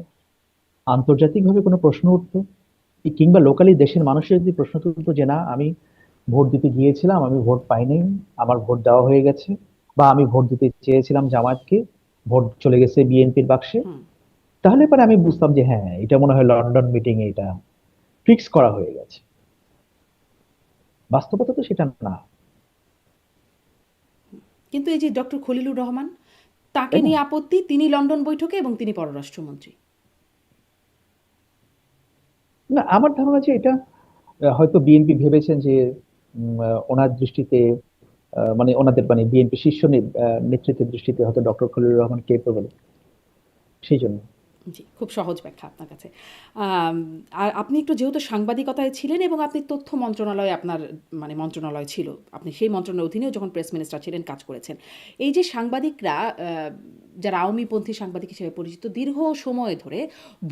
আন্তর্জাতিকভাবে কোনো প্রশ্ন উঠতো, কিংবা লোকালি দেশের মানুষের যদি প্রশ্ন তুলতো যে না, আমি ভোট দিতে গিয়েছিলাম, আমি ভোট পাইনি, আমার ভোট দেওয়া হয়ে গেছে, বা আমি ভোট দিতে চেয়েছিলাম জামায়াতকে, ভোট চলে গেছে বিএনপির বাক্সে, হুম। তাহলে পরে আমি বুঝতাম যে হ্যাঁ, এটা মনে হয় লন্ডন মিটিং এ এটা ফিক্স করা হয়ে গেছে। বাস্তবতা তো সেটা না, কিন্তু এই যে ডক্টর খলিলুর রহমান, তাকে তাই না? নিয়ে আপত্তি, তিনি লন্ডন বৈঠকে এবং তিনি পররাষ্ট্রমন্ত্রী। না, আমার ধারণা যে এটা হয়তো বিএনপি ভেবেছেন যে ওনার দৃষ্টিতে, মানে ওনাদের মানে বিএনপি শীর্ষ নেতৃত্বের দৃষ্টিতে হয়তো ডক্টর খলিলুর রহমান কেপেবল, সেই জন্য। জি, খুব সহজ ব্যাখ্যা আপনার কাছে। আম আর আপনি একটু যেহেতু সাংবাদিকতায় ছিলেন এবং আপনি তথ্য মন্ত্রণালয়ে আপনার মানে মন্ত্রণালয় ছিল। আপনি সেই মন্ত্রণালয়ের অধীনেও যখন প্রেস মিনিস্টার ছিলেন কাজ করেছেন। এই যে সাংবাদিকরা যারা আওয়ামীপন্থী সাংবাদিক হিসেবে পরিচিত দীর্ঘ সময় ধরে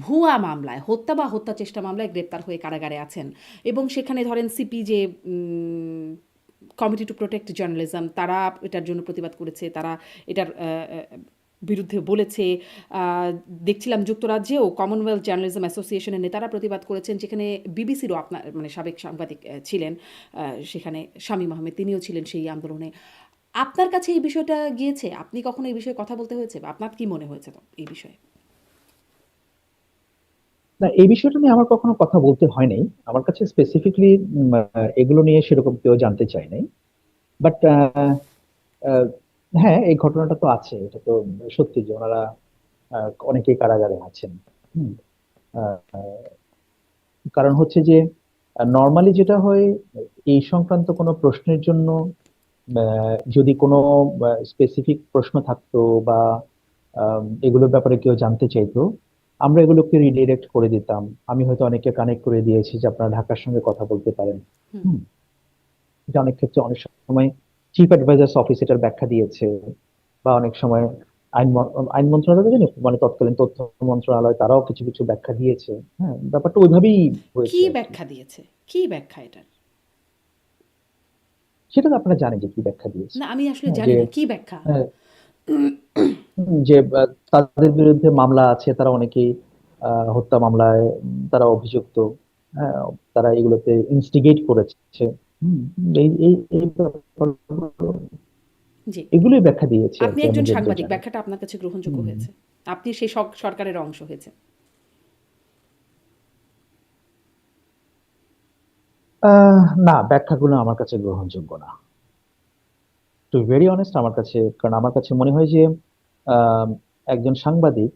ভুয়া মামলায়, হত্যা বা হত্যা চেষ্টা মামলায় গ্রেপ্তার হয়ে কারাগারে আছেন এবং সেখানে ধরেন সিপি যে কমিটি টু প্রোটেক্ট জার্নালিজম, তারা এটার জন্য প্রতিবাদ করেছে, তারা এটার বিরুদ্ধে বলেছে। দেখছিলাম যুক্তরাজ্যেও কমনওয়েলথ জার্নালিজম অ্যাসোসিয়েশনের নেতারা প্রতিবাদ করেছেন, যেখানে বিবিসিরও আপনার মানে সাবেক সাংবাদিক ছিলেন সেখানে শামীম আহমেদ, তিনিও ছিলেন সেই আন্দোলনে। আপনার কাছে এই বিষয়টা গিয়েছে? আপনি কখনো এই বিষয়ে কথা বলতে হয়েছে বা আপনার কি মনে হয়েছে তো এই বিষয়ে? না, এই বিষয়টা নিয়ে আমার কখনো কথা বলতে হয় নাই, আমার কাছে স্পেসিফিকলি এগুলো নিয়ে সেরকম কেউ জানতে চায় নাই। বাট হ্যাঁ, এই ঘটনাটা তো আছে, এটা তো সত্যি যে ওনারা অনেকেই কারাগারে আছেন। হুম, আহ, কারণ হচ্ছে যে নর্মালি যেটা হয়, এই সংক্রান্ত কোনো প্রশ্নের জন্য যদি কোনো স্পেসিফিক প্রশ্ন থাকতো, বা এগুলোর ব্যাপারে কেউ জানতে চাইতো, আমরা এগুলোকে রিডিরেক্ট করে দিতাম। আমি হয়তো অনেককে কানেক্ট করে দিয়েছি যে আপনারা ঢাকার সঙ্গে কথা বলতে পারেন। হুম। হুম, এটা অনেক ক্ষেত্রে অনেক সময় চিফ অ্যাডভাইজার্স অফিস এটার ব্যাখ্যা দিয়েছে, বা অনেক সময় আইন মন্ত্রণালয়, জানি মানে তৎকালীন তথ্য মন্ত্রণালয়, তারাও কিছু কিছু ব্যাখ্যা দিয়েছে। হ্যাঁ, ব্যাপারটা ওইভাবেই কি হয়েছে আর কি। ব্যাখ্যা দিয়েছে? কি ব্যাখ্যা এটার? সেটা তো আপনারা জানেন যে কি ব্যাখ্যা দিয়েছে। না, আমি আসলে হ্যাঁ, জানি যে না কি ব্যাখ্যা। আহ, যে তাদের বিরুদ্ধে মামলা আছে, তারা অনেকেই হত্যা মামলায় তারা অভিযুক্ত। হ্যাঁ, তারা এগুলোতে ইনস্টিগেট করেছে। হুম, এই এই এই ব্যাপারগুলো, জি। এগুলোই ব্যাখ্যা দিয়েছে আর আপনি কি, আমি একজন যতদূর সাংবাদিক, জানি। ব্যাখ্যাটা আপনার কাছে গ্রহণযোগ্য হুম। হয়েছে। আপনি সেই সরকারের অংশ হয়েছে। না, ব্যাখ্যাগুলো আমার কাছে গ্রহণযোগ্য না, টু ভেরি অনেস্ট। আমার কাছে, কারণ আমার কাছে মনে হয় যে আহ, একজন সাংবাদিক,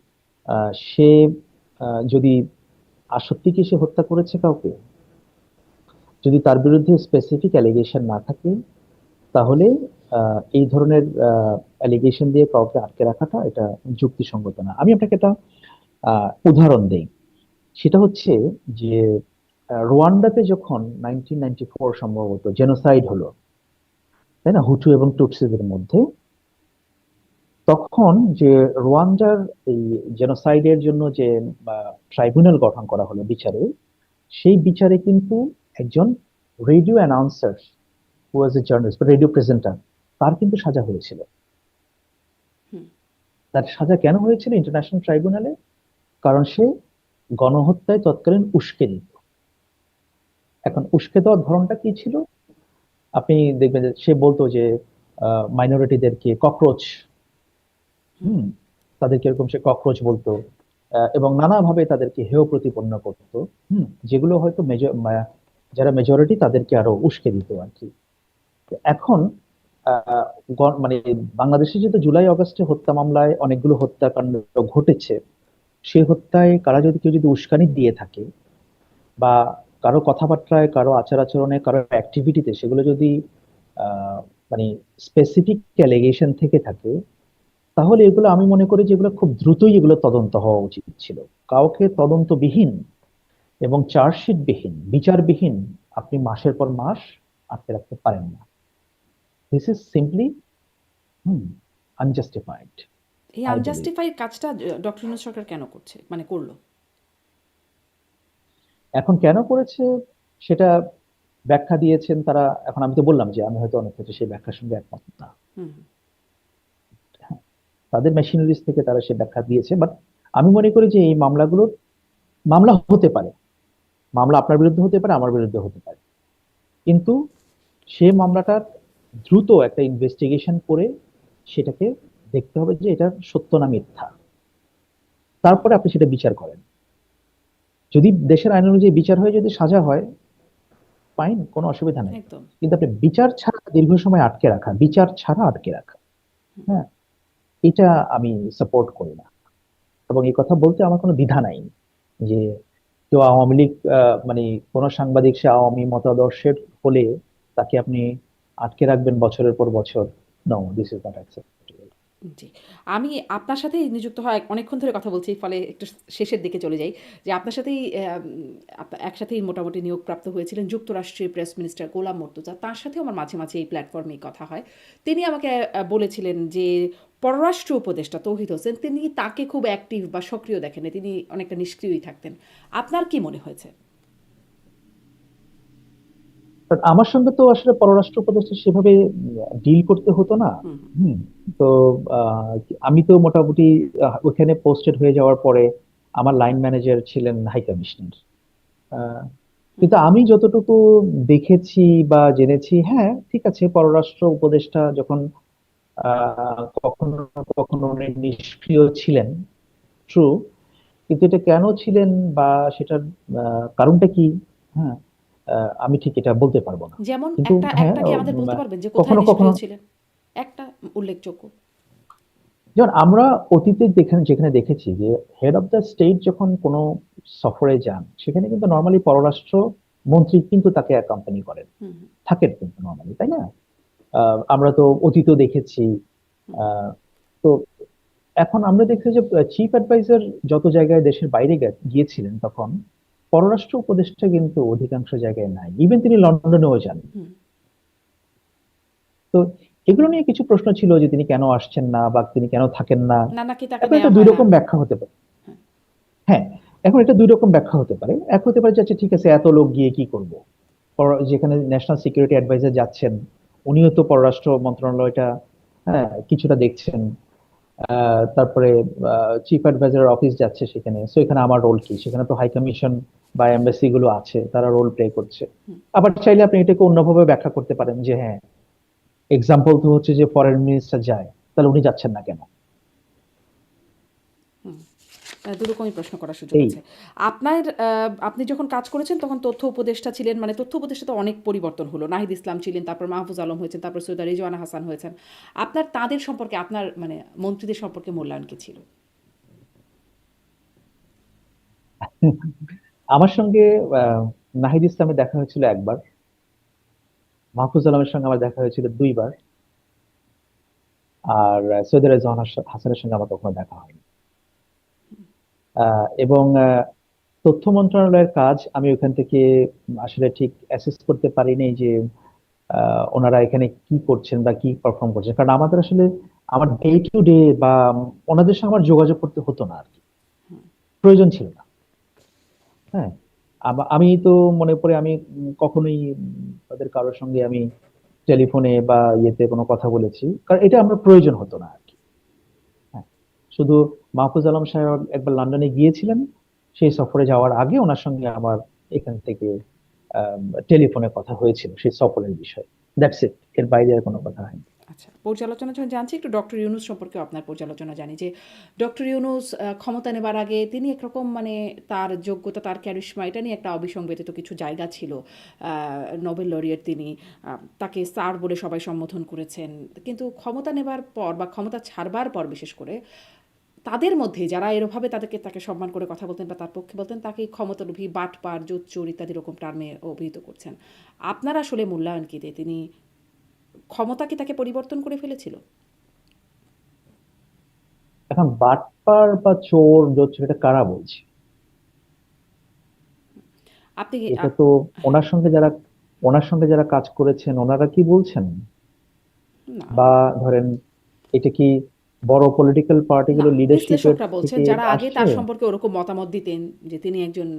সে যদি সত্যি কি সে হত্যা করেছে কাউকে, যদি তার বিরুদ্ধে স্পেসিফিক অ্যালিগেশন না থাকে, তাহলে এই ধরনের অ্যালিগেশন দিয়ে কাউকে আটকে রাখাটা এটা যুক্তিসঙ্গত না। আমি আপনাকে একটা উদাহরণ দেই। সেটা হচ্ছে যে রোয়ান্ডাতে যখন 1994 সম্ভবত জেনোসাইড হলো, তাই না, হুটু এবং টুটসিদের মধ্যে, তখন যে রোয়ান্ডার এই জেনোসাইডের জন্য যে ট্রাইব্যুনাল গঠন করা হলো বিচারে, সেই বিচারে কিন্তু একজন রেডিও অ্যানাউন্সার, হু ওয়াজ এ জার্নালিস্ট, রেডিও প্রেজেন্টার, তার কিন্তু সাজা হয়েছিল। হুম। তার সাজা কেন হয়েছিল ইন্টারন্যাশনাল ট্রাইব্যুনালে? কারণ সে গণহত্যায় তৎকালীন উস্কে দিত। এখন উস্কে দেওয়ার ধরনটা কি ছিল? আপনি দেখবেন যে সে বলতো যে মাইনরিটিদেরকে ককরোচ, হুম। হুম, তাদেরকে এরকম সে ককরোচ বলতো, এবং নানাভাবে তাদেরকে হেয় প্রতিপন্ন করতো। হুম, যেগুলো হয়তো যারা মেজরিটি তাদেরকে আরো উস্কে দিত আর কি। তো এখন আহ, মানে বাংলাদেশে যেহেতু জুলাই অগস্টে হত্যা মামলায় অনেকগুলো হত্যাকাণ্ড ঘটেছে, সেই হত্যায় কারা যদি কেউ যদি উস্কানি দিয়ে থাকে, বা কারো কথাবার্তায়, কারো আচার আচরণে, কারো অ্যাক্টিভিটিতে সেগুলো যদি আহ, মানে স্পেসিফিক অ্যালিগেশন থেকে থাকে, তাহলে এগুলো আমি মনে করি যে এগুলো খুব দ্রুতই এগুলো তদন্ত হওয়া উচিত ছিল। কাউকে তদন্তবিহীন এবং চার্জশিটবিহীন, বিচারবিহীন আপনি মাসের পর মাস আটকে রাখতে পারেন না। দিস ইজ সিম্পলি আনজাস্টিফাইড, এই আই বিলিভ। আনজাস্টিফাইড কাজটা ডক্টর ইউনূস সরকার কেন করছে, মানে করলো? এখন কেন করেছে সেটা ব্যাখ্যা দিয়েছেন তারা। এখন আমি তো বললাম যে আমি হয়তো অনেক ক্ষেত্রে সেই ব্যাখ্যার সঙ্গে একমত না। হুম। হ্যাঁ, তাদের মেশিনারিজ থেকে তারা সে ব্যাখ্যা দিয়েছে, বাট আমি মনে করি যে এই মামলাগুলো মামলা হতে পারে, মামলা আপনার বিরুদ্ধে হতে পারে, আমার বিরুদ্ধে হতে পারে, কিন্তু সে মামলাটার দ্রুত একটা ইনভেস্টিগেশন করে সেটাকে দেখতে হবে যে এটা সত্য না মিথ্যা, তারপরে আপনি সেটা বিচার করেন। যদি দেশের আইন অনুযায়ী বিচার হয়ে যদি সাজা হয়, ফাইন, কোনো অসুবিধা নেই। একদম। কিন্তু আপনি বিচার ছাড়া দীর্ঘ সময় আটকে রাখা, বিচার ছাড়া আটকে রাখা, হ্যাঁ, এটা আমি সাপোর্ট করি না। এবং এই কথা বলতে আমার কোনো দ্বিধা নাই যে কেউ আওয়ামী লীগ মানে কোন সাংবাদিক সে আওয়ামী মতাদর্শের হলে তাকে আপনি আটকে রাখবেন বছরের পর বছর। No, this is not acceptable. জি। আমি আপনার সাথেই নিযুক্ত হওয়া অনেকক্ষণ ধরে কথা বলছি, ফলে একটু শেষের দিকে চলে যাই। যে আপনার সাথেই একসাথেই মোটামুটি নিয়োগপ্রাপ্ত হয়েছিলেন যুক্তরাষ্ট্রের প্রেস মিনিস্টার গোলাম মর্তুজা। তার সাথেও আমার মাঝে, মাঝে এই প্ল্যাটফর্মেই কথা হয়। তিনি আমাকে বলেছিলেন যে পররাষ্ট্র উপদেষ্টা তৌহিদ হোসেন, তিনি তাকে খুব অ্যাক্টিভ বা সক্রিয় দেখেন, তিনি অনেকটা নিষ্ক্রিয়ই থাকতেন। আপনার কি মনে হয়েছে? বাট আমার সঙ্গে তো আসলে পররাষ্ট্র উপদেষ্টা সেভাবে ডিল করতে হতো না। হুম, হুম, হুম। তো আহ, আমি তো মোটামুটি ওখানে পোস্টেড হয়ে যাওয়ার পরে আমার লাইন ম্যানেজার ছিলেন হাই কমিশনার। হুম, কিন্তু আমি যতটুকু দেখেছি বা জেনেছি, হ্যাঁ ঠিক আছে, পররাষ্ট্র উপদেষ্টা যখন কখনো কখনো উনি নিষ্ক্রিয় ছিলেন, ট্রু, কিন্তু এটা কেন ছিলেন বা সেটার কারণটা কি, হ্যাঁ, আমি ঠিক এটা বলতে পারবো না। যেমন কিন্তু একটা হ্যাঁ, একটা কি আমাদের বলতে পারবেন যে কোথায় কখনো কখনো নিষ্ক্রিয় ছিলেন? একটা উল্লেখযোগ্য। যেমন আমরা অতীতে যেখানে যেখানে দেখেছি যে হেড অফ দ্য স্টেট যখন কোনো সফরে যান, সেখানে কিন্তু নর্মালি পররাষ্ট্র মন্ত্রী কিন্তু তাকে অ্যাকম্পানি করেন, হুম, হুম, থাকেন কিন্তু নর্মালি, তাই না? আমরা তো অতীতও দেখেছি। হুম, আহ, তো এখন আমরা দেখছি যে চিফ অ্যাডভাইজার যত জায়গায় দেশের বাইরে গিয়েছিলেন, তখন পররাষ্ট্র উপদেষ্টা কিন্তু অধিকাংশ জায়গায় নাই, ইভেন তিনি লন্ডনেও যান। হুম। তো এগুলো নিয়ে কিছু প্রশ্ন ছিল যে তিনি কেন আসছেন না বা তিনি কেন থাকেন না। না, নাকি তাকে এখন এটা নেওয়া দুই হয় না? রকম ব্যাখ্যা হতে পারে। হ্যাঁ। হ্যাঁ, এখন এটা দুই রকম ব্যাখ্যা হতে পারে। এক হতে পারে যে আচ্ছা ঠিক আছে, এত লোক গিয়ে কি করব, যেখানে ন্যাশনাল সিকিউরিটি অ্যাডভাইজার যাচ্ছেন, উনিও তো পররাষ্ট্র মন্ত্রণালয়টা হ্যাঁ কিছুটা দেখছেন। তারপরে চিফ অ্যাডভাইজারের অফিস যাচ্ছে সেখানে, সো এখানে আমার রোল কি? সেখানে তো হাই কমিশন বা এমবাসি গুলো আছে, তারা রোল প্লে করছে। হুম, আবার চাইলে আপনি এটাকে অন্যভাবে ব্যাখ্যা করতে পারেন যে হ্যাঁ, এক্সাম্পল তো হচ্ছে যে ফরেন মিনিস্টার যায়, তাহলে উনি যাচ্ছেন না কেন? হুম। দুরকমই প্রশ্ন করার সুযোগ এই আছে। আপনার আপনি যখন কাজ করেছেন তখন তথ্য উপদেষ্টা ছিলেন, মানে তথ্য উপদেষ্টা তো অনেক পরিবর্তন হলো। নাহিদ ইসলাম ছিলেন, তারপর মাহফুজ আলম হয়েছেন, তারপর সৈয়দা রিজওয়ানা হাসান হয়েছেন। আপনার তাদের সম্পর্কে, আপনার মানে মন্ত্রীদের সম্পর্কে মূল্যায়ন কি ছিল? আমার সঙ্গে আহ, নাহিদ ইসলামের দেখা হয়েছিল একবার, মাহফুজ আলমের সঙ্গে আমার দেখা হয়েছিল দুইবার, আর সৈয়দ রেজওয়ান হাসানের সঙ্গে আমার কখনো দেখা হয়নি। এবং তথ্য মন্ত্রণালয়ের কাজ আমি ওখান থেকে আসলে ঠিক অ্যাসেস করতে পারিনি যে ওনারা এখানে কি করছেন বা কি পারফর্ম করছেন, কারণ আমাদের আসলে আমার ডে টু ডে বা ওনাদের সঙ্গে আমার যোগাযোগ করতে হতো না আর কি, প্রয়োজন ছিল না। হ্যাঁ, আমি তো মনে পড়ে আমি কখনোই তাদের কারোর সঙ্গে আমি টেলিফোনে বা ইয়েতে কোনো কথা বলেছি, কারণ এটা আমার প্রয়োজন হতো না আর কি। হ্যাঁ, শুধু মাহফুজ আলম সাহেব একবার লন্ডনে গিয়েছিলেন, সেই সফরে যাওয়ার আগে ওনার সঙ্গে আমার এখান থেকে টেলিফোনে কথা হয়েছিল সেই সফরের বিষয়ে। দ্যাটস ইট, এর বাইরে আর কোনো কথা হয়নি। আচ্ছা, পর্যালোচনা যখন জানছি, একটু ডক্টর ইউনূস সম্পর্কেও আপনার পর্যালোচনা জানি যে ডক্টর ইউনূস ক্ষমতা নেবার আগে তিনি একরকম মানে তার যোগ্যতা, তার ক্যারিশমা এটা নিয়ে একটা অবিসংবেদিত কিছু জায়গা ছিল। নোবেল লরিয়েট তিনি, তাকে স্যার বলে সবাই সম্বোধন করেছেন। কিন্তু ক্ষমতা নেবার পর বা ক্ষমতা ছাড়বার পর বিশেষ করে তাদের মধ্যে যারা এরভাবে তাকে সম্মান করে কথা বলতেন বা তার পক্ষে বলতেন, তাকে ক্ষমতালোভী, বাটপার, জোচ্চোর ইত্যাদি রকম টার্মে অভিহিত করছেন। আপনার আসলে মূল্যায়ন কী দিয়ে? তিনি ক্ষমতা কি তাকে পরিবর্তন করে ফেলেছিল? এখন বাটপার বা চোর জোচ্চোর এটা কারা বলছে? আপনি এটা তো হ্যাঁ, ওনার সঙ্গে যারা ওনার সঙ্গে যারা কাজ করেছেন ওনারা কি বলছেন? না বা ধরেন এটা কি বড় পলিটিক্যাল না পার্টিগুলো লিডারশিপের বিশ্লেষকরা বলছেন থেকে যারা আগে আসছে? তার সম্পর্কে ওরকম মতামত দিতেন যে তিনি একজন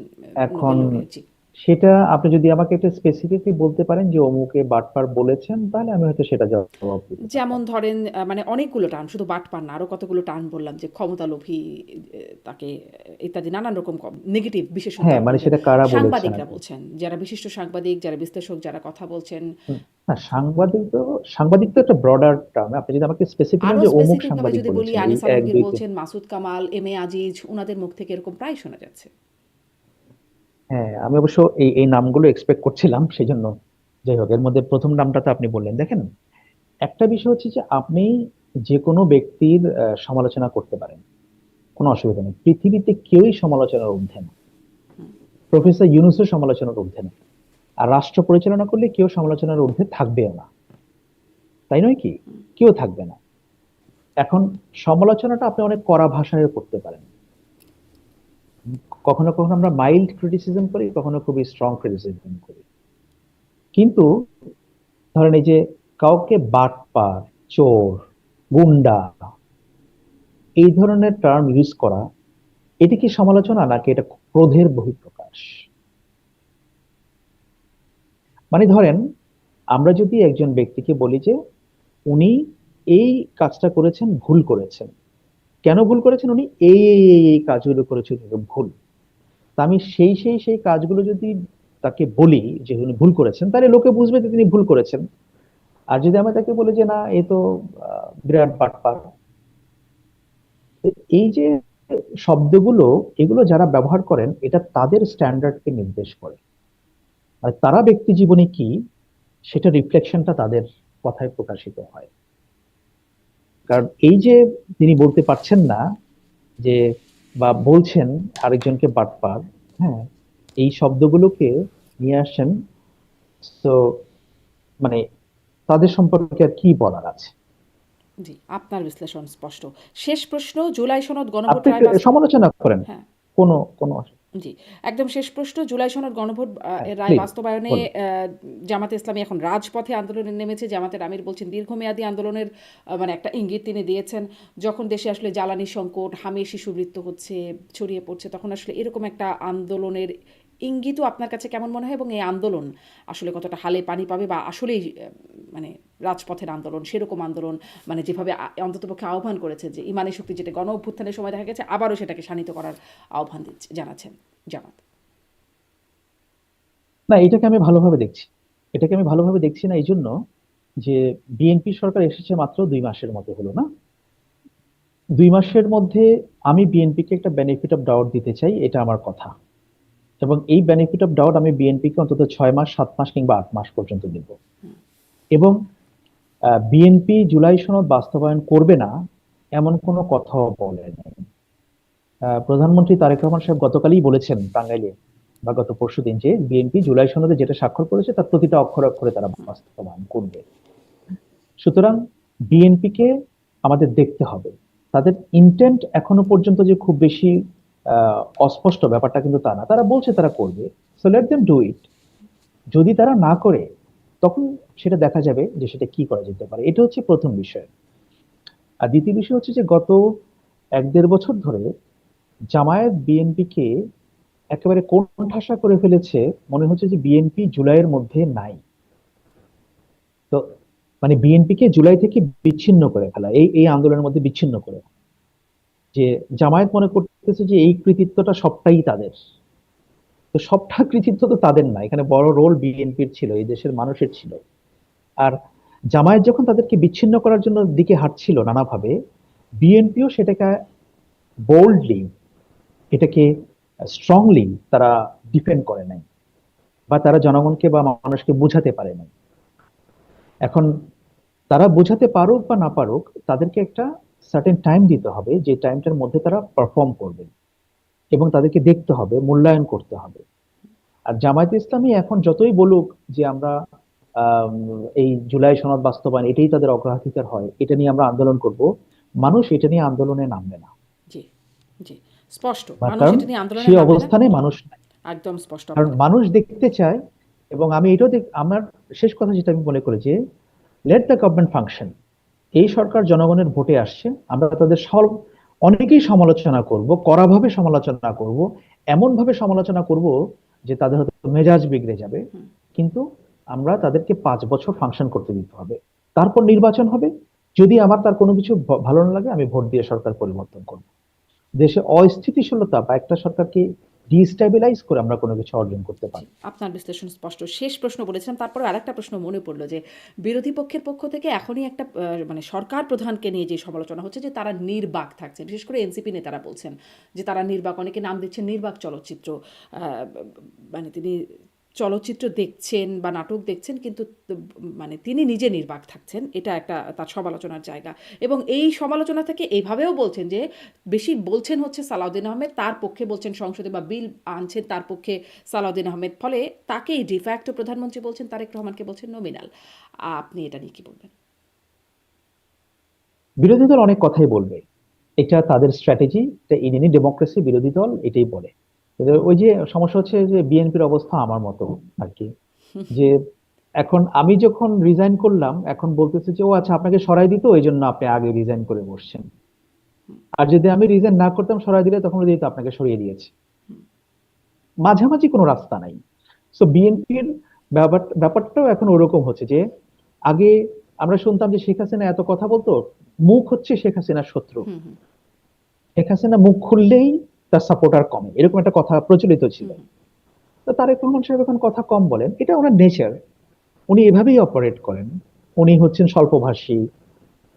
এখন নোবেল laureate। জি। সেটা আপনি যদি আমাকে একটা স্পেসিফিকলি বলতে পারেন যে অমুকে বাটপার বলেছেন, তাহলে আমি হয়তো সেটা জবাব দিতে যেমন পারতাম। ধরেন মানে অনেকগুলো টার্ম, শুধু বাটপার না, আরো কতগুলো টার্ম বললাম যে ক্ষমতালোভী, তাকে ইত্যাদি নানান রকম নেগেটিভ বিশেষণ হ্যাঁ, তার মানে উপরে দেন। সেটা কারা বলেছেন আর সাংবাদিকরা কি। বলছেন, যারা বিশিষ্ট সাংবাদিক, যারা বিশ্লেষক, যারা কথা বলছেন। না, সাংবাদিক তো একটা ব্রডার টার্ম। আপনি যদি আমাকে স্পেসিফিক আরো যে অমুক স্পেসিফিক ভাবে সাংবাদিক যদি বলি, বলেছেন এই আনিস এক আলমগীর দুই তিন, বলছেন, মাসুদ কামাল, এম এ আজিজ, ওনাদের মুখ থেকে এরকম প্রায় শোনা যাচ্ছে। হ্যাঁ আমি অবশ্য এই এই নামগুলো এক্সপেক্ট করছিলাম, সেই জন্য যাই হোক এর মধ্যে প্রথম নামটা তো আপনি বললেন। দেখেন, একটা বিষয় হচ্ছে যে আপনি যে কোনো ব্যক্তির সমালোচনা করতে পারেন, কোনো অসুবিধা নেই। পৃথিবীতে কেউই সমালোচনার ঊর্ধ্বে না। প্রফেসর ইউনূসও সমালোচনার ঊর্ধ্বে না। আর রাষ্ট্র পরিচালনা করলে কেউ সমালোচনার ঊর্ধ্বে থাকবেও না, তাই নয় কি? কেউ থাকবে না। এখন সমালোচনাটা আপনি অনেক কড়া ভাষায় করতে পারেন। কখনো কখনো আমরা মাইল্ড ক্রিটিসিজম করি, কখনো খুবই স্ট্রং ক্রিটিসিজম করি। কিন্তু ধরেন এই যে কাউকে বাটপার, চোর, গুন্ডা এই ধরনের টার্ম ইউজ করা, এটা কি সমালোচনা নাকি এটা ক্রোধের বহিঃপ্রকাশ? মানে ধরেন আমরা যদি একজন ব্যক্তিকে বলি যে উনি এই কাজটা করেছেন, ভুল করেছেন। কেন ভুল করেছেন? উনি এই কাজগুলো করেছেন, এগুলো ভুল। তা আমি সেই কাজগুলো যদি তাকে বলি যে উনি ভুল করেছেন, তাহলে লোকে বুঝবে যে তিনি ভুল করেছেন। আর যদি আমি তাকে বলি যে না এ তো বিরাট বাটপার, তো এই যে শব্দগুলো, এগুলো যারা ব্যবহার করেন এটা তাদের স্ট্যান্ডার্ডকে নির্দেশ করে। আর তারা ব্যক্তি জীবনে কি, সেটা রিফ্লেকশনটা তাদের কথায় প্রকাশিত হয়। জি। কারণ এই যে তিনি বলতে পারছেন না যে, বা বলছেন আরেকজনকে বাটপার, হ্যাঁ, এই শব্দগুলোকে নিয়ে আসেন। তো মানে তাদের সম্পর্কে আর কি বলার আছে? জি, আপনার বিশ্লেষণ স্পষ্ট। শেষ প্রশ্ন, জুলাই সনদ গণভোট আপনি রায় একটু সমালোচনা করেন, হ্যাঁ, কোনো জি। একদম শেষ প্রশ্ন, জুলাই সনদ গণভোট হ্যাঁ এর রায় প্লিজ বাস্তবায়নে বলুন। জামাতে ইসলামী এখন রাজপথে আন্দোলনে নেমেছে। জামাতের আমির বলছেন দীর্ঘমেয়াদী আন্দোলনের মানে একটা ইঙ্গিত তিনি দিয়েছেন। যখন দেশে আসলে জ্বালানি সংকট, হামির শিশু মৃত্যু হচ্ছে, ছড়িয়ে পড়ছে, তখন আসলে এরকম একটা আন্দোলনের ইঙ্গিতও আপনার কাছে কেমন মনে হয়? এবং এই আন্দোলন আসলে কতটা হালে পানি পাবে, বা আসলেই মানে রাজপথের আন্দোলন, সেরকম আন্দোলন, মানে যেভাবে অন্ততপক্ষে আহ্বান করেছে যে ইমানি শক্তি, যেটা গণ অভ্যুত্থানের সময় দেখা গেছে, আবারও সেটাকে শানিত করার আহ্বান জানাচ্ছেন জামাত। না, এটাকে আমি ভালোভাবে দেখছি না, এই জন্য যে বিএনপি সরকার এসেছে মাত্র 2 মাসের মতো হলো না। 2 মাসের মধ্যে আমি বিএনপিকে একটা বেনিফিট অফ ডাউট দিতে চাই, এটা আমার কথা। এবং এই বেনিফিট অফ ডাউট আমি বিএনপিকে অন্তত 6 মাস, 7 মাস কিংবা 8 মাস পর্যন্ত দিব। এবং বিএনপি জুলাই সনদ বাস্তবায়ন করবে না এমন কোনো কথাও বলেনি। প্রধানমন্ত্রী তারেক রহমান সাহেব গতকালই বলেছেন টাঙ্গাইলে, বা গত পরশুদিন, যে বিএনপি জুলাই সনদে যেটা স্বাক্ষর করেছে তার প্রতিটা অক্ষরে অক্ষরে তারা বাস্তবায়ন করবে। সুতরাং বিএনপিকে আমাদের দেখতে হবে। তাদের ইন্টেন্ট এখনো পর্যন্ত যে খুব বেশি অস্পষ্ট, ব্যাপারটা কিন্তু তা না। তারা বলছে তারা করবে, so let them do it. যদি তারা না করে, তখন সেটা দেখা যাবে যে সেটা কি করা যেতে পারে। এটা হচ্ছে প্রথম বিষয়। আর দ্বিতীয় বিষয় হচ্ছে যে গত 1-1.5 বছর ধরে জামায়াত বিএনপিকে একেবারে কোণঠাসা করে ফেলেছে। মনে হচ্ছে যে বিএনপি জুলাইয়ের মধ্যে নাই। তো মানে বিএনপিকে জুলাই থেকে বিচ্ছিন্ন করে ফেলা, এই এই আন্দোলনের মধ্যে বিচ্ছিন্ন করে, যে জামায়াত মনে করতেছে যে এই কৃতিত্বটা সবটাই তাদের। তো সবটা কৃতিত্ব তো তাদের না, এখানে বড় রোল বিএনপির ছিল, এই দেশের মানুষের ছিল। আর জামায়াত যখন তাদেরকে বিচ্ছিন্ন করার জন্য দিকে হাঁটছিল নানাভাবে, বিএনপিও সেটাকে বোল্ডলি, এটাকে স্ট্রংলি তারা ডিফেন্ড করে নাই, বা তারা জনগণকে বা মানুষকে বোঝাতে পারে নাই। এখন তারা বোঝাতে পারুক বা না পারুক, তাদেরকে একটা সার্টেন টাইম দিতে হবে, যে টাইমটার মধ্যে তারা পারফর্ম করবে। এবং তাদেরকে দেখতে হবে, মূল্যায়ন করতে হবে। আর জামায়াতে ইসলামী এখন যতই বলুক যে আমরা এই জুলাই সনদ বাস্তবায়ন এটাই তাদের অগ্রাধিকার হয়, এটা নিয়ে আমরা আন্দোলন করব, মানুষ এটা নিয়ে আন্দোলনে নামবে না। জি, জি। স্পষ্ট। মানুষ কারণ এটা নিয়ে আন্দোলনে সেই নামবে না। অবস্থানে মানুষ নাই। একদম স্পষ্ট কারণ আপনার। মানুষ দেখতে চায়, এবং আমি এটাও আমার শেষ কথা যেটা আমি মনে করি যে লেট দ্য গভর্নমেন্ট ফাংশন। এই সরকার জনগণের ভোটে আসছে, আমরা তাদের অনেকেই সমালোচনা করব, কড়াভাবে সমালোচনা করব, এমন ভাবে সমালোচনা করব যে তাদের হয়তো মেজাজ বিগড়ে যাবে, হুম। কিন্তু আমরা তাদেরকে 5 বছর ফাংশন করতে দিতে হবে। তারপর নির্বাচন হবে, যদি আমার তার কোনো কিছু ভালো না লাগে আমি ভোট দিয়ে সরকার পরিবর্তন করব। দেশে অস্থিতিশীলতা বা একটা সরকারকে ডিস্টেবিলাইজ করে আমরা কোনো কিছু অর্জন করতে জি, পারি। আপনার বিশ্লেষণ স্পষ্ট। শেষ প্রশ্ন বলেছিলাম, তারপরে আরেকটা প্রশ্ন মনে পড়ল যে, বিরোধী পক্ষের পক্ষ থেকে এখনই একটা মানে সরকার প্রধানকে নিয়ে যে সমালোচনা হচ্ছে যে তারা নির্বাক থাকছেন। বিশেষ করে এনসিপি নেতারা বলছেন যে তারা নির্বাক, অনেকে নাম দিচ্ছেন নির্বাক চলচ্চিত্র। মানে তিনি চলচ্চিত্র দেখছেন বা নাটক দেখছেন, কিন্তু মানে তিনি নিজে নির্বাক থাকছেন। এটা একটা তার সমালোচনার জায়গা। এবং এই সমালোচনা থেকে এইভাবেও বলছেন যে বেশি বলছেন হচ্ছে সালাউদ্দিন আহমেদ, তার পক্ষে বলছেন সংসদে বা বিল আনছেন তার পক্ষে সালাউদ্দিন আহমেদ, ফলে তাকেই ডিফ্যাক্টো প্রধানমন্ত্রী বলছেন, তারেক রহমানকে বলছেন নমিনাল। আপনি এটা নিয়ে কি বলবেন? বিরোধী দল অনেক কথাই বলবে, এটা তাদের স্ট্র্যাটেজি, এটা ইন এনি ডেমোক্রেসি বিরোধী দল এটাই বলে। কিন্তু ওই যে সমস্যা হচ্ছে যে বিএনপির অবস্থা আমার মতো আর কি, যে এখন আমি যখন রিজাইন করলাম এখন বলতেছে যে ও আচ্ছা আপনাকে সরাই দিত এই জন্য আপনি আগে রিজাইন করে বসছেন, আর যদি আমি রিজাইন না করতাম সরাই দিলে তখন দিত আপনাকে সরিয়ে দিয়েছে। মাঝামাঝি কোনো রাস্তা নাই। সো বিএনপির ব্যাপারটাও এখন ওরকম হচ্ছে যে আগে আমরা শুনতাম যে শেখ হাসিনা এত কথা বলতো, মুখ হচ্ছে শেখ হাসিনার শত্রু, হুম, হুম, শেখ হাসিনা মুখ খুললেই তার সাপোর্টার কমে, এরকম একটা কথা প্রচলিত ছিল। হুম, হুম, তো তারেক রহমান সাহেব এখন কথা কম বলেন, এটা ওনার নেচার, উনি এভাবেই অপারেট করেন। উনি হচ্ছেন স্বল্পভাষী,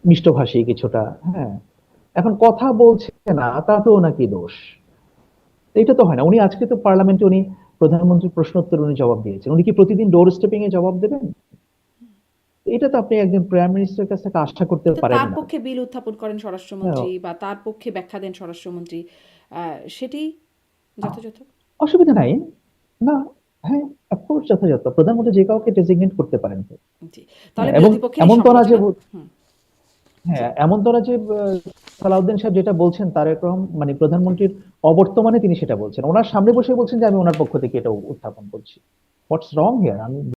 মিষ্টভাষী কিছুটা, হ্যাঁ। এখন কথা বলছে না তাতেও নাকি দোষ, এটা তো হয় না। উনি আজকে তো পার্লামেন্টে উনি প্রধানমন্ত্রীর প্রশ্নোত্তর উনি জবাব দিয়েছেন, উনি কি প্রতিদিন ডোর স্টেপিং এ জবাব দেবেন? এটা তো আপনি একজন প্রাইম মিনিস্টারের কাছ থেকে আশা করতে তো পারেন তার না। পক্ষে বিল উত্থাপন করেন হ্যাঁ, স্বরাষ্ট্রমন্ত্রী বা তার পক্ষে ব্যাখ্যা দেন স্বরাষ্ট্রমন্ত্রী, সেটি যথাযথ? অসুবিধা নাই। না, হ্যাঁ, অফকোর্স যথাযথ, প্রধানমন্ত্রী যে কাউকে ডেজিগনেট করতে পারেন তো। জি। হ্যাঁ, তাহলে এবং বিরোধী পক্ষের এই এমন তো না যে সমালোচনা। হুম। জি। হ্যাঁ, এমন তো না যে সালাউদ্দিন সাহেব যেটা বলছেন তারেক রহমান মানে প্রধানমন্ত্রীর অবর্তমানে তিনি সেটা বলছেন, ওনার সামনে বসে বলছেন যে আমি ওনার পক্ষ থেকে এটা উত্থাপন করছি। হোয়াটস রং হিয়ার? আমি